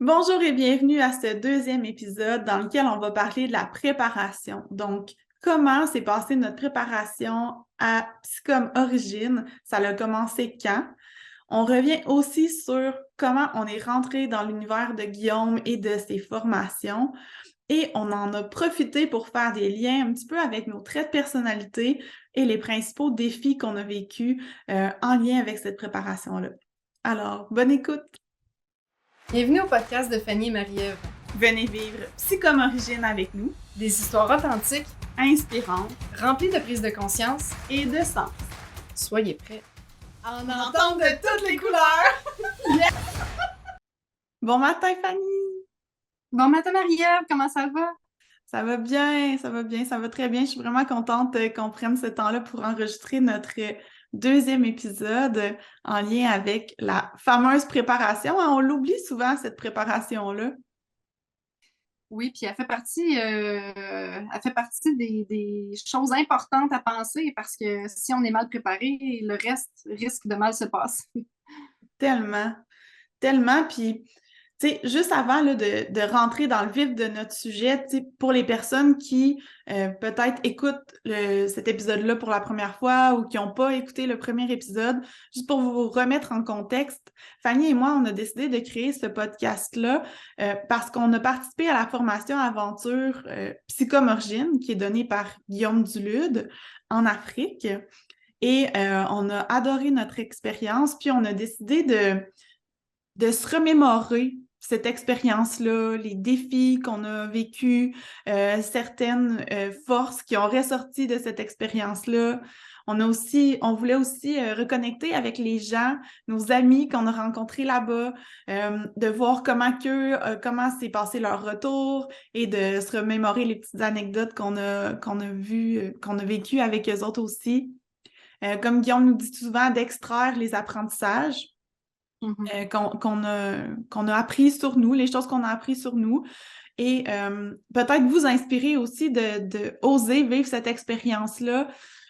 Bonjour et bienvenue à ce deuxième épisode dans lequel on va parler de la préparation. Donc, comment s'est passée notre préparation à Psychom Origine? Ça a commencé quand? On revient aussi sur comment on est rentré dans l'univers de Guillaume et de ses formations. Et on en a profité pour faire des liens un petit peu avec nos traits de personnalité et les principaux défis qu'on a vécus en lien avec cette préparation-là. Alors, bonne écoute! Bienvenue au podcast de Fanny et Marie-Ève. Venez vivre Psychom Origine avec nous, Des histoires authentiques, inspirantes remplies de prise de conscience. et de sens. Soyez prêts. En entendre de toutes les couleurs! Bon matin, Fanny! Bon matin Marie-Ève, comment ça va? Ça va bien, ça va bien, ça va très bien. Je suis vraiment contente qu'on prenne ce temps-là pour enregistrer notre deuxième épisode en lien avec la fameuse préparation. On l'oublie souvent, cette préparation-là. Oui, puis elle fait partie des choses importantes à penser parce que si on est mal préparé, le reste risque de mal se passer. Tellement, tellement. Puis, tu sais, juste avant là, de rentrer dans le vif de notre sujet, tu sais, pour les personnes qui peut-être écoutent cet épisode-là pour la première fois ou qui n'ont pas écouté le premier épisode, juste pour vous remettre en contexte, Fanny et moi, on a décidé de créer ce podcast-là parce qu'on a participé à la formation aventure Psychomorgine qui est donnée par Guillaume Dulude en Afrique. Et on a adoré notre expérience, puis on a décidé de se remémorer cette expérience-là, les défis qu'on a vécus, certaines forces qui ont ressorti de cette expérience-là. On voulait aussi reconnecter avec les gens, nos amis qu'on a rencontrés là-bas, de voir comment s'est passé leur retour et de se remémorer les petites anecdotes qu'on a vues, qu'on a vécues avec eux autres aussi. Comme Guillaume nous dit souvent, d'extraire les apprentissages Mhm. qu'on a appris sur nous, les choses qu'on a appris sur nous, et peut-être vous inspirer aussi de oser vivre cette expérience-là,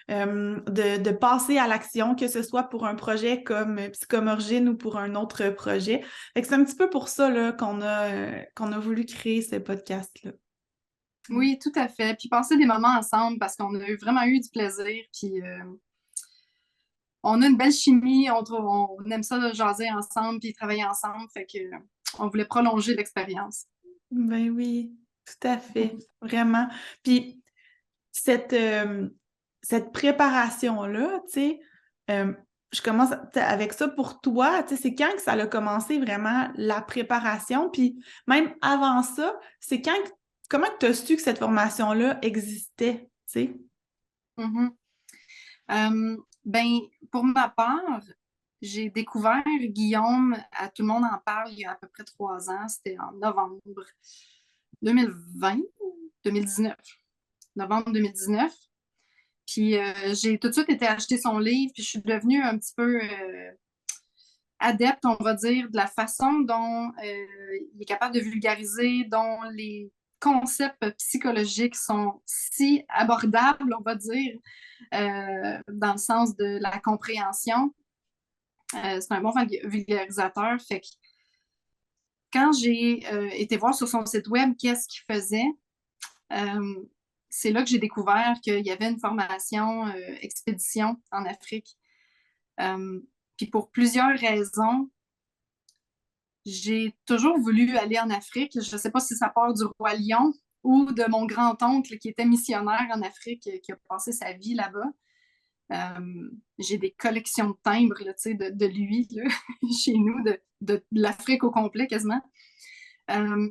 de passer à l'action, que ce soit pour un projet comme Psychomorgine ou pour un autre projet. Fait que c'est un petit peu pour ça là, qu'on a voulu créer ce podcast-là. Oui, tout à fait. Puis passer des moments ensemble parce qu'on a vraiment eu du plaisir. Puis on a une belle chimie, on aime ça de jaser ensemble puis travailler ensemble, fait que on voulait prolonger l'expérience. Ben oui, tout à fait, vraiment. Puis cette, cette préparation-là, tu sais, euh, je commence avec ça pour toi, tu sais, c'est quand que ça a commencé vraiment la préparation, puis même avant ça, comment tu as su que cette formation-là existait, tu sais? Mhm. Ben, pour ma part, j'ai découvert Guillaume, à Tout le monde en parle, il y a à peu près 3 ans, c'était en novembre 2020, 2019, novembre 2019. Puis j'ai tout de suite été acheter son livre, puis je suis devenue un petit peu adepte, on va dire, de la façon dont il est capable de vulgariser, dont les concepts psychologiques sont si abordables, on va dire, dans le sens de la compréhension. C'est un bon vulgarisateur. Fait que quand j'ai été voir sur son site web qu'est-ce qu'il faisait, euh, c'est là que j'ai découvert qu'il y avait une formation expédition en Afrique. Euh, Puis pour plusieurs raisons, j'ai toujours voulu aller en Afrique. Je ne sais pas si ça part du roi Lion ou de mon grand-oncle qui était missionnaire en Afrique, qui a passé sa vie là-bas. J'ai des collections de timbres là, de lui là, chez nous, de l'Afrique au complet quasiment. Euh,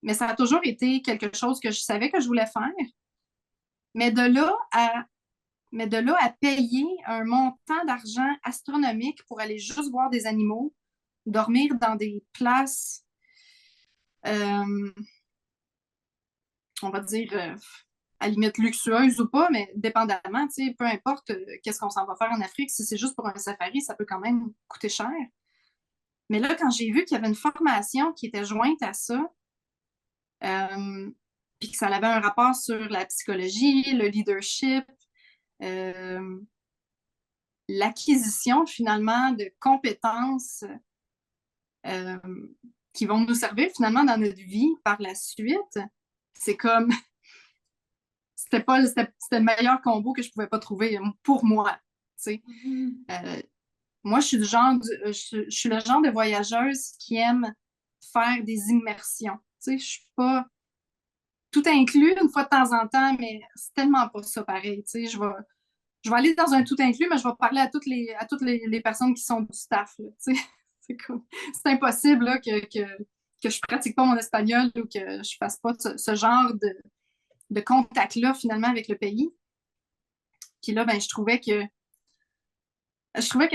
mais ça a toujours été quelque chose que je savais que je voulais faire. Mais de là à, mais de là à payer un montant d'argent astronomique pour aller juste voir des animaux, dormir dans des places euh, on va dire, à la limite luxueuse ou pas, mais dépendamment, tu sais, peu importe qu'est-ce qu'on s'en va faire en Afrique, si c'est juste pour un safari, ça peut quand même coûter cher. Mais là, quand j'ai vu qu'il y avait une formation qui était jointe à ça, euh, puis que ça avait un rapport sur la psychologie, le leadership, euh, l'acquisition finalement de compétences euh, qui vont nous servir finalement dans notre vie par la suite, c'est comme, c'était le meilleur combo que je pouvais pas trouver pour moi, tu sais. Moi, je suis je suis le genre de voyageuse qui aime faire des immersions. Tu sais, je suis pas tout inclus une fois de temps en temps, mais c'est tellement pas ça pareil. Tu sais, je vais aller dans un tout inclus, mais je vais parler à toutes les personnes qui sont du staff. Là, tu sais. C'est impossible là, que je pratique pas mon espagnol ou que je fasse pas ce genre de contact-là finalement avec le pays. Puis là, ben, je trouvais que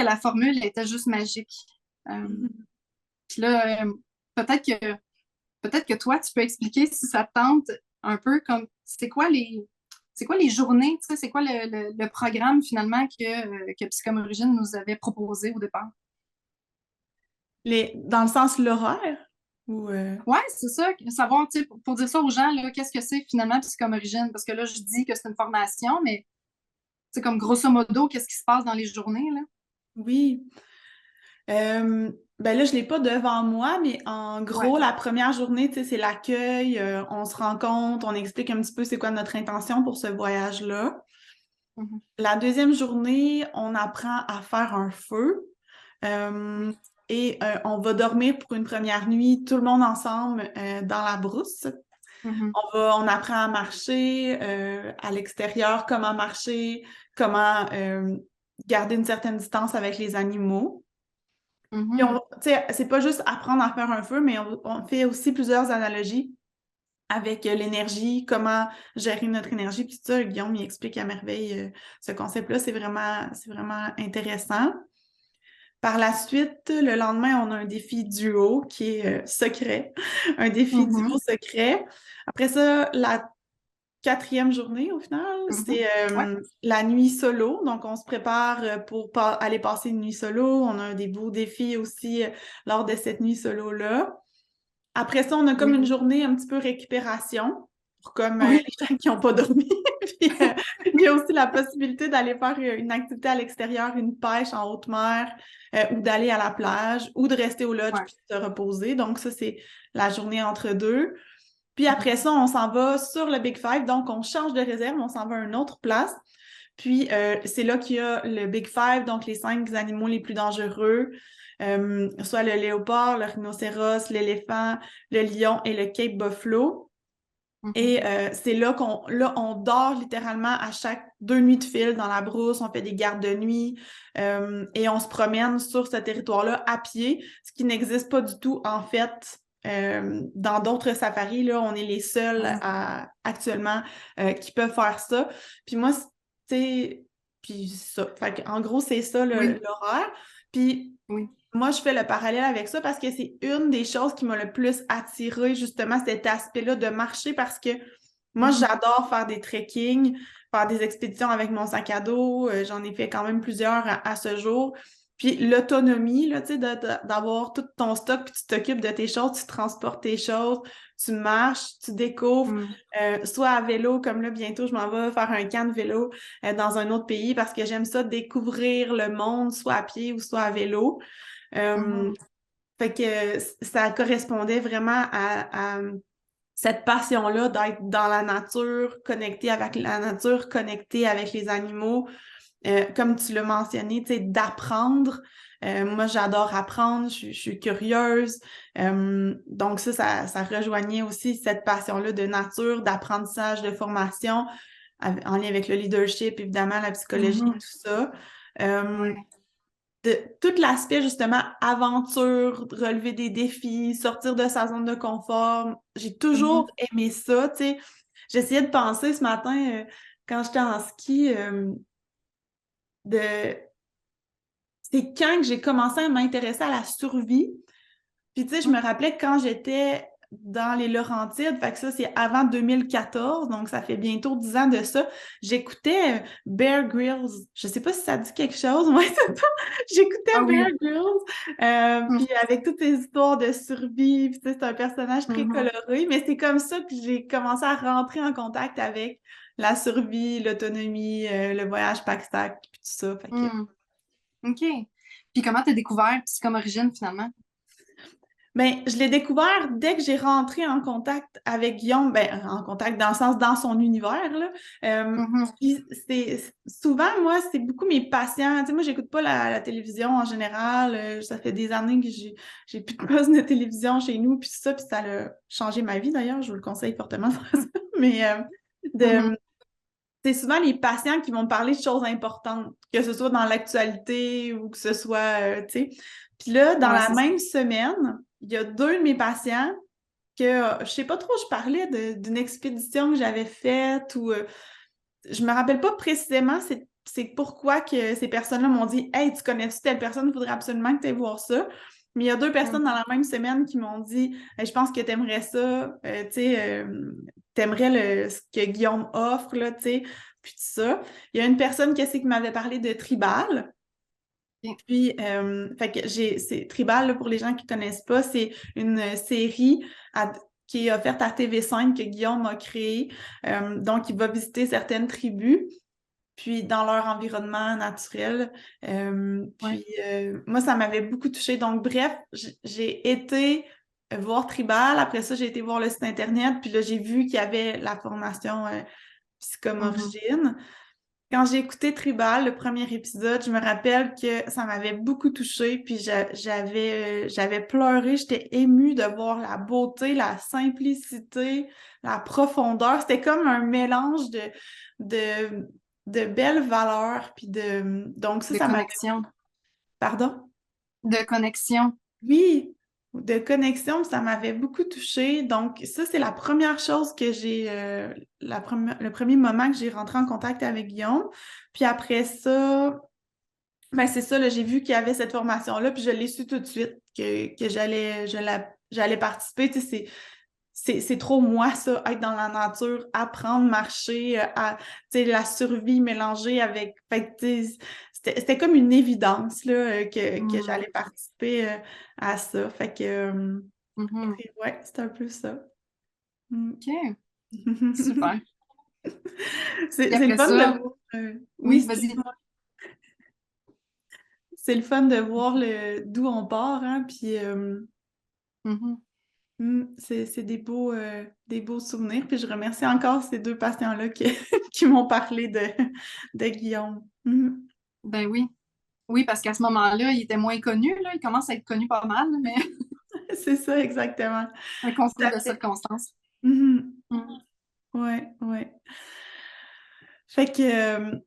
la formule était juste magique. Puis là, peut-être que toi, tu peux expliquer si ça te tente un peu comme c'est quoi les journées, tu sais, c'est quoi le programme finalement que Psychom Origine nous avait proposé au départ? Dans le sens l'horaire? Ou, Ouais, c'est ça. Savoir, tu sais, pour dire ça aux gens, là, qu'est-ce que c'est finalement Psychom Origine? Parce que là, je dis que c'est une formation, mais c'est comme grosso modo, qu'est-ce qui se passe dans les journées, là? Oui. Ben là, je ne l'ai pas devant moi, mais en Ouais. gros, la première journée, tu sais, c'est l'accueil, on se rencontre, on explique un petit peu c'est quoi notre intention pour ce voyage-là. Mhm. La deuxième journée, on apprend à faire un feu et on va dormir pour une première nuit, tout le monde ensemble dans la brousse. Mhm. On apprend à marcher à l'extérieur, comment marcher, comment garder une certaine distance avec les animaux. Puis Mhm. tu sais, c'est pas juste apprendre à faire un feu, mais on fait aussi plusieurs analogies avec l'énergie, comment gérer notre énergie. Puis tout ça, Guillaume, il explique à merveille ce concept-là. C'est vraiment intéressant. Par la suite, le lendemain, on a un défi duo qui est secret, un défi duo Mhm. secret. Après ça, la quatrième journée, au final, Mhm. c'est Ouais. la nuit solo. Donc, on se prépare pour aller passer une nuit solo. On a des beaux défis aussi lors de cette nuit solo-là. Après ça, on a comme Oui. une journée un petit peu récupération pour comme les Oui. gens qui n'ont pas dormi. Puis, il y a aussi la possibilité d'aller faire une activité à l'extérieur, une pêche en haute mer, ou d'aller à la plage, ou de rester au lodge Ouais. puis de se reposer. Donc, ça, c'est la journée entre deux. Puis Mhm. après ça, on s'en va sur le Big Five. Donc, on change de réserve, on s'en va à une autre place. Puis, c'est là qu'il y a le Big Five, donc les 5 animaux les plus dangereux, soit le léopard, le rhinocéros, l'éléphant, le lion et le Cape Buffalo. Mhm. Et c'est là on dort littéralement à chaque 2 nuits de fil dans la brousse, on fait des gardes de nuit et on se promène sur ce territoire-là à pied, ce qui n'existe pas du tout en fait. Dans d'autres safaris, là, on est les seuls actuellement qui peuvent faire ça. Puis moi, c'est puis ça. Fait en gros, c'est ça Oui. l'horaire. Puis Oui. moi, je fais le parallèle avec ça parce que c'est une des choses qui m'a le plus attirée, justement, cet aspect-là de marcher parce que moi, Mhm. j'adore faire des trekking, faire des expéditions avec mon sac à dos. J'en ai fait quand même plusieurs à ce jour. Puis l'autonomie, là, tu sais, d'avoir tout ton stock, puis tu t'occupes de tes choses, tu transportes tes choses, tu marches, tu découvres, Mhm. soit à vélo, comme là, bientôt, je m'en vais faire un camp de vélo dans un autre pays parce que j'aime ça, découvrir le monde, soit à pied ou soit à vélo. Euh, Mhm. fait que ça correspondait vraiment à cette passion-là d'être dans la nature, connecté avec la nature, connecté avec les animaux. Comme tu l'as mentionné, tu sais, d'apprendre. Moi, j'adore apprendre, je suis curieuse. Donc ça rejoignait aussi cette passion-là de nature, d'apprentissage, de formation, en lien avec le leadership, évidemment, la psychologie, Mhm. tout ça. Euh, Ouais. tout l'aspect justement aventure, relever des défis, sortir de sa zone de confort. J'ai toujours Mhm. aimé ça, tu sais. J'essayais de penser ce matin quand j'étais en ski de c'est quand que j'ai commencé à m'intéresser à la survie. Puis, tu sais, je me rappelais que quand j'étais dans les Laurentides, fait que ça, c'est avant 2014, donc ça fait bientôt 10 ans de ça, j'écoutais Bear Grylls. Je sais pas si ça dit quelque chose, moi, c'est ça. J'écoutais Ah Bear oui. Grylls, puis Mhm. avec toutes ces histoires de survie, puis tu sais, c'est un personnage très Mhm. coloré, mais c'est comme ça que j'ai commencé à rentrer en contact avec la survie, l'autonomie, le voyage pack-sack, puis tout ça. Mhm. OK. Puis comment tu as découvert Psychom Origine finalement? Ben, je l'ai découvert dès que j'ai rentré en contact avec Guillaume, ben, en contact dans le sens dans son univers, là. Mhm. Puis souvent, moi, c'est beaucoup mes patients. Tu sais, moi, j'écoute pas la télévision en général. Ça fait des années que j'ai plus de poste de télévision chez nous, puis ça, puis ça a changé ma vie d'ailleurs. Je vous le conseille fortement de faire ça. Mais Mhm. de, c'est souvent les patients qui vont me parler de choses importantes, que ce soit dans l'actualité ou que ce soit, tu sais. Puis là, dans Ouais, la c'est ça. même semaine, il y a deux de mes patients que, je sais pas trop, je parlais d'une expédition que j'avais faite ou je me rappelle pas précisément c'est pourquoi que ces personnes-là m'ont dit Hey, tu connais-tu telle personne, il faudrait absolument que tu ailles voir ça. Mais il y a deux personnes dans Mhm. la même semaine qui m'ont dit Hey, je pense que tu aimerais ça, tu sais, t'aimerais ce que Guillaume offre, là, tu sais, puis tout ça. Il y a une personne qui m'avait parlé de Tribal. Ok. Puis, fait que c'est Tribal, là, pour les gens qui connaissent pas, c'est une série qui est offerte à TV5 que Guillaume a créée. Donc, il va visiter certaines tribus puis dans leur environnement naturel. Ouais. Moi, ça m'avait beaucoup touchée. Donc, bref, j'ai été voir Tribal. Après ça, j'ai été voir le site Internet. Puis là, j'ai vu qu'il y avait la formation Mhm. Psychomorigine. Quand j'ai écouté Tribal, le premier épisode, je me rappelle que ça m'avait beaucoup touchée. Puis j'avais pleuré. J'étais émue de voir la beauté, la simplicité, la profondeur. C'était comme un mélange de, de belles valeurs. Puis donc De ça m'avait... connexion. Pardon? De connexion. Oui, de connexion, ça m'avait beaucoup touchée. Donc, ça, c'est la première chose que le premier moment que j'ai rentré en contact avec Guillaume. Puis après ça, ben c'est ça, là, j'ai vu qu'il y avait cette formation-là, puis je l'ai su tout de suite que j'allais participer. Tu sais, c'est trop moi, ça, être dans la nature, apprendre, marcher, tu sais, la survie mélangée avec. Fait que, tu sais, c'était comme une évidence là, que Mhm. j'allais participer à ça. Fait que, Mhm. ouais, c'est un peu ça. Mm. OK. Super. Puis C'est le après fun de ça, voir. Oui, oui, vas-y. excuse-moi. C'est le fun de voir d'où on part, hein, puis. Mhm. C'est des beaux souvenirs. Puis je remercie encore ces deux patients-là qui m'ont parlé de Guillaume. Mhm. Ben oui. Oui, parce qu'à ce moment-là, il était moins connu, là. Il commence à être connu pas mal, mais C'est ça, exactement. un Tout concours à de fait. circonstances. Mhm. Mhm. Ouais, ouais. Fait que,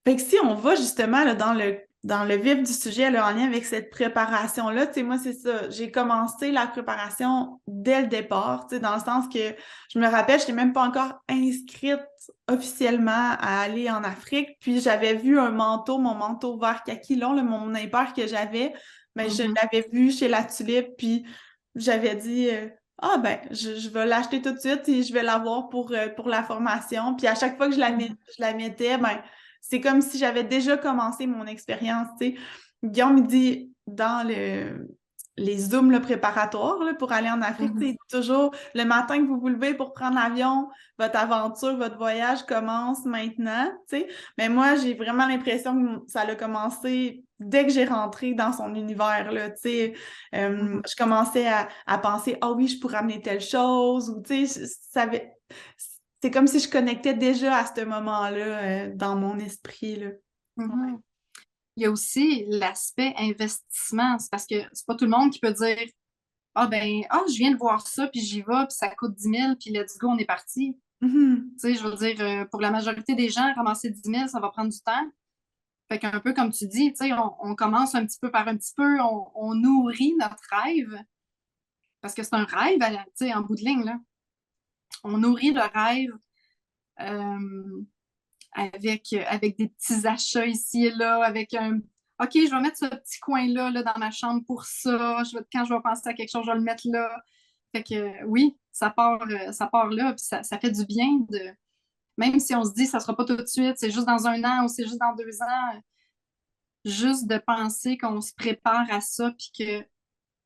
fait que si on va justement là, dans le vif du sujet, là, en lien avec cette préparation-là, tu sais, moi, c'est ça. J'ai commencé la préparation dès le départ, tu sais, dans le sens que je me rappelle, je n'étais même pas encore inscrite officiellement à aller en Afrique. Puis j'avais vu mon manteau vert kaki long, là, mon impair que j'avais, mais je Mhm. l'avais vu chez La Tulipe, puis j'avais dit ah ben, je vais l'acheter tout de suite et je vais l'avoir pour la formation. Puis à chaque fois que Mhm. je la mettais, ben, c'est comme si j'avais déjà commencé mon expérience, tu sais. Guillaume me dit dans les Zooms là, préparatoires là, pour aller en Afrique, Mhm. c'est toujours le matin que vous vous levez pour prendre l'avion, votre aventure, votre voyage commence maintenant, tu sais. Mais moi, j'ai vraiment l'impression que ça a commencé dès que j'ai rentré dans son univers, là, tu sais. Mhm. Je commençais à penser, ah oui, je pourrais amener telle chose, ou tu sais, c'est comme si je connectais déjà à ce moment-là dans mon esprit, là. Ouais. Mhm. Il y a aussi l'aspect investissement. C'est parce que c'est pas tout le monde qui peut dire ah ben, ah, je viens de voir ça, puis j'y vais, puis ça coûte 10 000, puis let's go, on est parti. Mhm. Tu sais, je veux dire, pour la majorité des gens, ramasser 10 000, ça va prendre du temps. Fait qu'un peu comme tu dis, tu sais, on commence un petit peu par un petit peu, on nourrit notre rêve, parce que c'est un rêve, tu sais, en bout de ligne, là. On nourrit le rêve euh, avec des petits achats ici et là, avec un OK, je vais mettre ce petit coin-là là, dans ma chambre pour ça. Quand je vais penser à quelque chose, je vais le mettre là. Fait que oui, ça part là, puis ça fait du bien même si on se dit que ça sera pas tout de suite, c'est juste dans un an ou c'est juste dans 2 ans, juste de penser qu'on se prépare à ça, puis que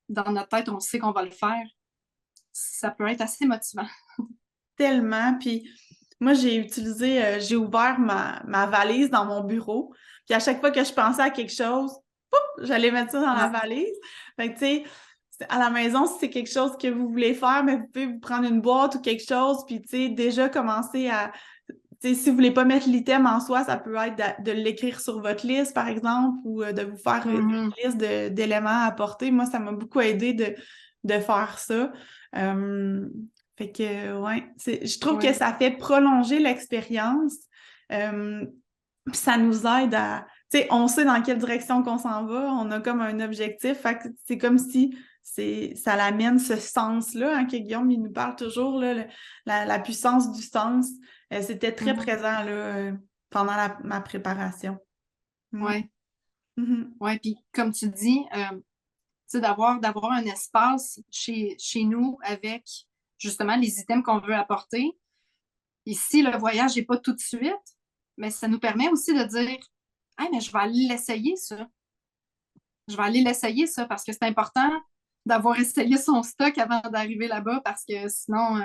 dans notre tête, on sait qu'on va le faire, ça peut être assez motivant. Tellement. Puis moi, j'ai ouvert ma valise dans mon bureau. Puis à chaque fois que je pensais à quelque chose, j'allais mettre ça dans la Ouais. valise. Fait que, tu sais, à la maison, si c'est quelque chose que vous voulez faire, mais vous pouvez vous prendre une boîte ou quelque chose, puis tu sais, déjà commencer à... Tu sais, si vous voulez pas mettre l'item en soi, ça peut être de l'écrire sur votre liste, par exemple, ou de vous faire une liste d'éléments à apporter. Moi, ça m'a beaucoup aidé de faire ça. Fait que, ouais, je trouve que ça fait prolonger l'expérience. Puis ça nous aide à... Tu sais, on sait dans quelle direction qu'on s'en va, on a comme un objectif, fait que c'est comme si ça l'amène ce sens-là, hein, que Guillaume, il nous parle toujours, là, la puissance du sens. C'était très présent là, pendant ma préparation. Oui. Oui, puis comme tu dis, d'avoir un espace chez nous avec justement les items qu'on veut apporter. Et si le voyage n'est pas tout de suite, mais ça nous permet aussi de dire hey, mais je vais aller l'essayer, ça. Je vais aller l'essayer, ça, parce que c'est important d'avoir essayé son stock avant d'arriver là-bas, parce que sinon,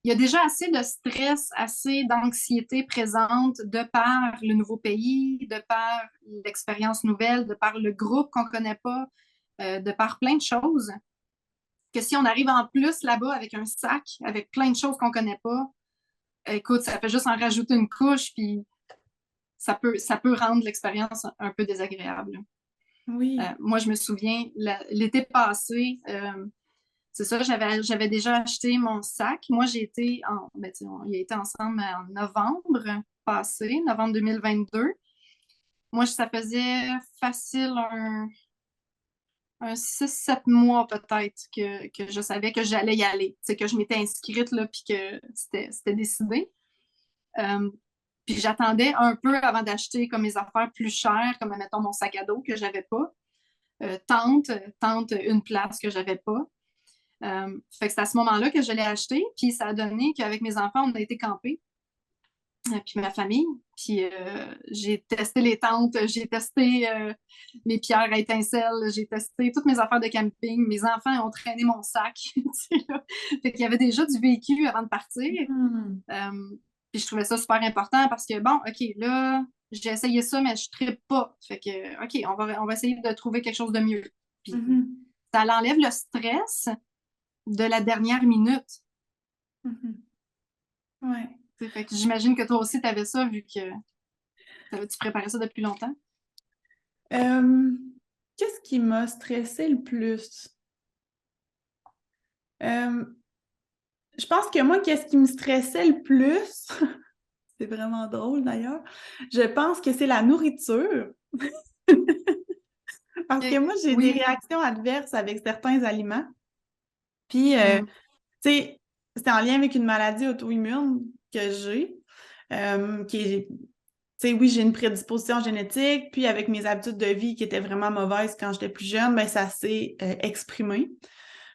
il y a déjà assez de stress, assez d'anxiété présente de par le nouveau pays, de par l'expérience nouvelle, de par le groupe qu'on ne connaît pas, de par plein de choses, que si on arrive en plus là-bas avec un sac, avec plein de choses qu'on ne connaît pas, écoute, ça fait juste en rajouter une couche, puis ça peut rendre l'expérience un peu désagréable. Oui. Moi, je me souviens, l'été passé, c'est ça, j'avais déjà acheté mon sac. Moi, on a été ensemble en novembre passé, novembre 2022. Moi, ça faisait facile un 6-7 mois peut-être que je savais que j'allais y aller. C'est que je m'étais inscrite là, puis que c'était décidé. Puis j'attendais un peu avant d'acheter comme mes affaires plus chères, comme mettons mon sac à dos que j'avais pas. Tente une place que j'avais pas. Fait que c'est à ce moment-là que je l'ai acheté. Puis ça a donné qu'avec mes enfants, on a été camper. Puis ma famille. Puis j'ai testé les tentes, j'ai testé mes pierres à étincelles, j'ai testé toutes mes affaires de camping. Mes enfants ont traîné mon sac. Fait qu'il y avait déjà du vécu avant de partir. Puis je trouvais ça super important parce que, bon, OK, là, j'ai essayé ça, mais je ne trippe pas. Fait que, OK, on va essayer de trouver quelque chose de mieux. Puis ça l'enlève le stress de la dernière minute. Ouais. Fait que j'imagine que toi aussi, tu avais ça vu que tu préparais ça depuis longtemps. Qu'est-ce qui m'a stressé le plus? Je pense que moi, qu'est-ce qui me stressait le plus, c'est vraiment drôle d'ailleurs, je pense que c'est la nourriture. Parce que moi, j'ai des réactions adverses avec certains aliments. Puis, tu sais, c'est en lien avec une maladie auto-immune que j'ai, qui est, tu sais, oui, j'ai une prédisposition génétique, puis avec mes habitudes de vie qui étaient vraiment mauvaises quand j'étais plus jeune, ben ça s'est exprimé.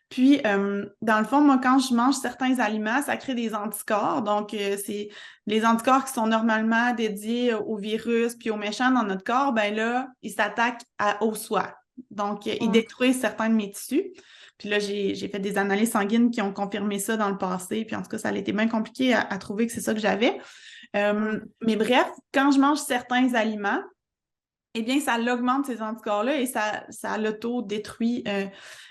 Puis, dans le fond, moi, quand je mange certains aliments, ça crée des anticorps. Donc, c'est les anticorps qui sont normalement dédiés aux virus puis aux méchants dans notre corps, ben là, ils s'attaquent au soi. Donc, ils détruisent certains de mes tissus. Puis là, j'ai fait des analyses sanguines qui ont confirmé ça dans le passé. Puis en tout cas, ça a été bien compliqué à trouver que c'est ça que j'avais. Mais bref, quand je mange certains aliments, eh bien, ça l'augmente ces anticorps-là et ça l'auto-détruit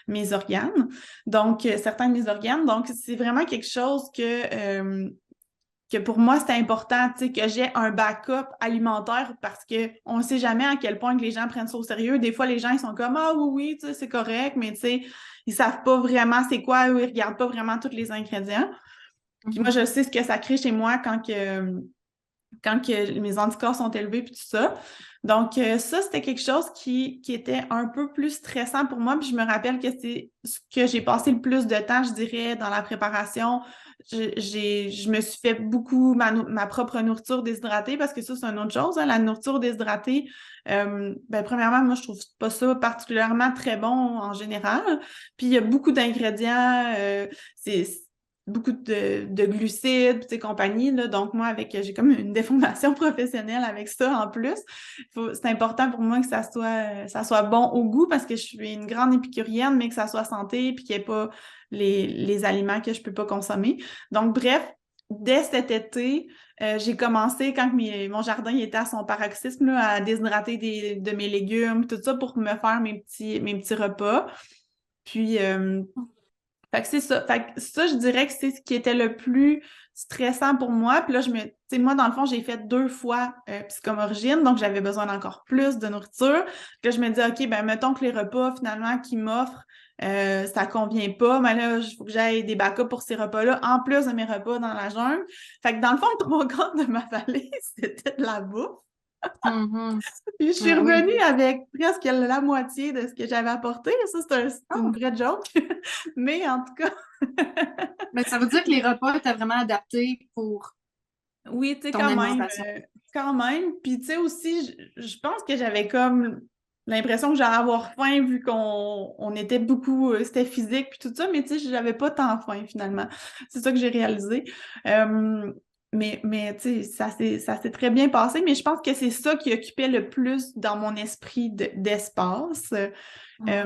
mes organes. Donc, certains de mes organes. Donc, c'est vraiment quelque chose que pour moi, c'est important, tu sais, que j'ai un backup alimentaire parce qu'on ne sait jamais à quel point que les gens prennent ça au sérieux. Des fois, les gens, ils sont comme « Ah oui, oui, tu sais, c'est correct », mais tu sais, ils savent pas vraiment c'est quoi ou ils regardent pas vraiment tous les ingrédients. Puis moi, je sais ce que ça crée chez moi quand mes anticorps sont élevés puis tout ça. Donc, ça, c'était quelque chose qui était un peu plus stressant pour moi. Puis je me rappelle que c'est ce que j'ai passé le plus de temps, je dirais, dans la préparation. Je me suis fait beaucoup ma propre nourriture déshydratée parce que ça, c'est une autre chose. Hein, la nourriture déshydratée, ben, premièrement, moi, je trouve pas ça particulièrement très bon en général. Puis il y a beaucoup d'ingrédients. C'est beaucoup de glucides, et compagnie. Là. Donc, moi, j'ai comme une déformation professionnelle avec ça en plus. C'est important pour moi que ça soit bon au goût parce que je suis une grande épicurienne, mais que ça soit santé puis qu'il n'y ait pas les aliments que je ne peux pas consommer. Donc, bref, dès cet été, j'ai commencé, quand mon jardin était à son paroxysme, là, à déshydrater de mes légumes, tout ça pour me faire mes petits repas. Puis, fait que c'est ça. Fait que ça, je dirais que c'est ce qui était le plus stressant pour moi. Puis là, tu sais, moi, dans le fond, j'ai fait 2 fois Psychomorigine, donc j'avais besoin d'encore plus de nourriture. Puis là, je me dis, OK, ben mettons que les repas, finalement, qu'ils m'offrent, ça convient pas, mais là, il faut que j'aille des backups pour ces repas-là, en plus de mes repas dans la jungle. Fait que dans le fond, le 3 quarts de ma valise, c'était de la bouffe. Mhm. Puis je suis Oui. revenue avec presque la moitié de ce que j'avais apporté. Ça, c'est une Ah. vraie joke. Mais en tout cas, Mais ça veut dire que les repas étaient vraiment adaptés pour oui, tu sais, ton quand même. alimentation. Quand même. Puis, tu sais, aussi, je pense que j'avais comme l'impression que j'allais avoir faim vu qu'on était beaucoup, c'était physique puis tout ça, mais tu sais, j'avais pas tant faim finalement. C'est ça que j'ai réalisé. Mais tu sais, ça s'est très bien passé, mais je pense que c'est ça qui occupait le plus dans mon esprit d'espace. Euh,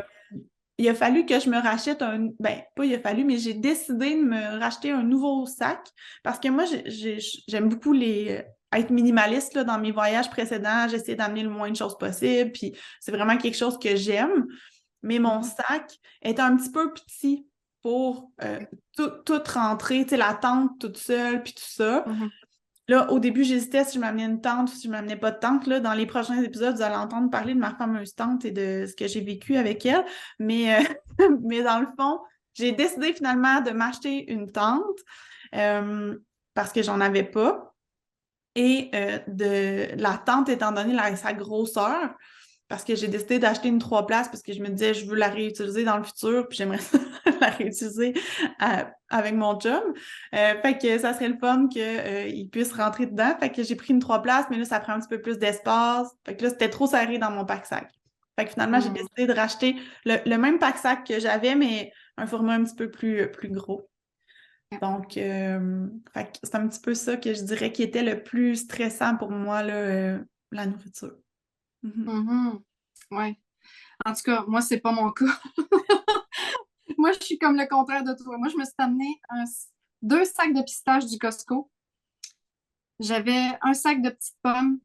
il a fallu que je me rachète ben, pas il a fallu, mais j'ai décidé de me racheter un nouveau sac parce que moi, j'aime beaucoup être minimaliste là, dans mes voyages précédents. J'essaie d'amener le moins de choses possible, puis c'est vraiment quelque chose que j'aime. Mais mon sac est un petit peu petit pour tout rentrer, tu sais, la tente toute seule, puis tout ça. Mhm. Là, au début, j'hésitais si je m'amenais une tente ou si je m'amenais pas de tente. Là, dans les prochains épisodes, vous allez entendre parler de ma fameuse tente et de ce que j'ai vécu avec elle. Mais, mais dans le fond, j'ai décidé finalement de m'acheter une tente parce que j'en avais pas. Et de la tente, étant donné sa grosseur, parce que j'ai décidé d'acheter une 3 places parce que je me disais, je veux la réutiliser dans le futur, puis j'aimerais la réutiliser avec mon chum. Fait que ça serait le fun qu'il puisse rentrer dedans. Fait que j'ai pris une 3 places, mais là, ça prend un petit peu plus d'espace. Fait que là, c'était trop serré dans mon pack-sac. Fait que finalement, j'ai Mhm. décidé de racheter le même pack-sac que j'avais, mais un format un petit peu plus gros. Donc, fait que c'est un petit peu ça que je dirais qui était le plus stressant pour moi, là, la nourriture. Mhm. Mhm. Ouais. En tout cas, moi, c'est pas mon cas. Moi, je suis comme le contraire de toi. Moi, je me suis amené 2 sacs de pistaches du Costco. J'avais un sac de petites pommes,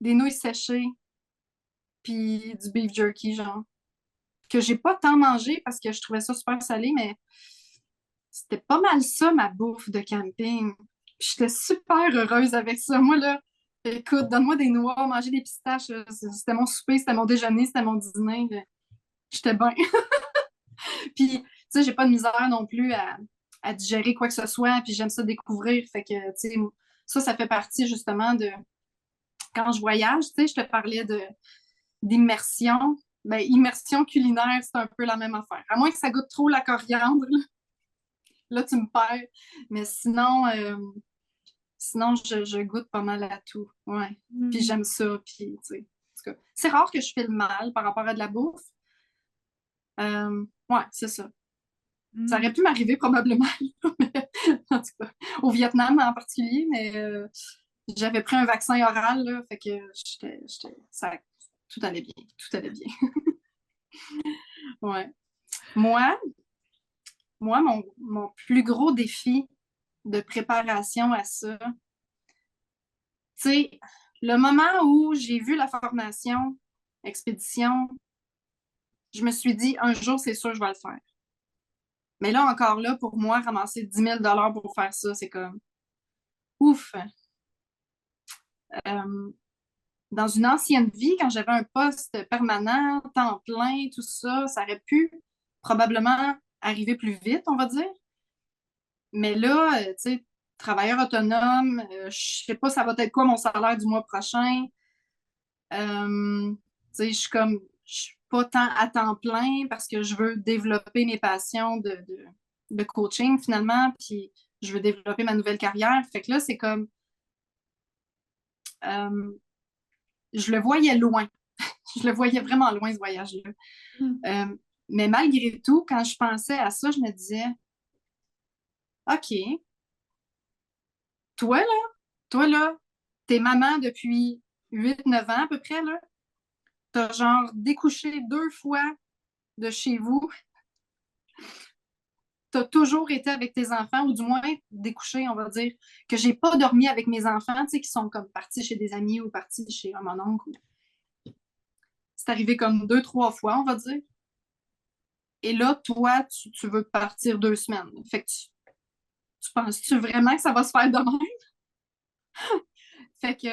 des nouilles séchées, puis du beef jerky, genre, que j'ai pas tant mangé parce que je trouvais ça super salé, mais c'était pas mal ça, ma bouffe de camping. Puis j'étais super heureuse avec ça. Moi, là, écoute, donne-moi des noix, manger des pistaches. C'était mon souper, c'était mon déjeuner, c'était mon dîner. J'étais bien. Puis, tu sais, j'ai pas de misère non plus à digérer quoi que ce soit. Puis j'aime ça découvrir. Fait que, tu sais, ça fait partie justement de quand je voyage. Tu sais, je te parlais d'immersion. Ben, immersion culinaire, c'est un peu la même affaire. À moins que ça goûte trop la coriandre, là tu me perds. Mais sinon je goûte pas mal à tout. Ouais. Puis Mm. j'aime ça. Puis, tu sais, en tout cas, c'est rare que je file mal par rapport à de la bouffe. Ouais, c'est ça. Ça aurait Mm. pu m'arriver probablement, mais, en tout cas, au Vietnam en particulier, mais j'avais pris un vaccin oral, là, fait que tout allait bien, tout allait bien. Ouais. Moi, mon plus gros défi de préparation à ça, tu sais, le moment où j'ai vu la formation expédition, je me suis dit, un jour, c'est sûr, je vais le faire. Mais là, encore là, pour moi, ramasser 10 000 $ pour faire ça, c'est comme ouf. Euh, dans une ancienne vie, quand j'avais un poste permanent, temps plein, tout ça, ça aurait pu probablement arriver plus vite, on va dire. Mais là, tu sais, travailleur autonome, je sais pas ça va être quoi mon salaire du mois prochain. Tu sais, je suis pas tant à temps plein parce que je veux développer mes passions de coaching finalement, puis je veux développer ma nouvelle carrière. Fait que là, c'est comme, euh, je le voyais loin. Je le voyais vraiment loin, ce voyage-là. Mm. Mais malgré tout, quand je pensais à ça, je me disais, OK, toi, toi, là, t'es maman depuis 8 9 ans à peu près, là. T'as genre découché 2 fois de chez vous. T'as toujours été avec tes enfants, ou du moins découché, on va dire, que j'ai pas dormi avec mes enfants, tu sais, qui sont comme partis chez des amis ou partis chez mon oncle. C'est arrivé comme 2-3 fois, on va dire. Et là, toi, tu veux partir 2 semaines. Fait que tu penses-tu vraiment que ça va se faire de même? Fait que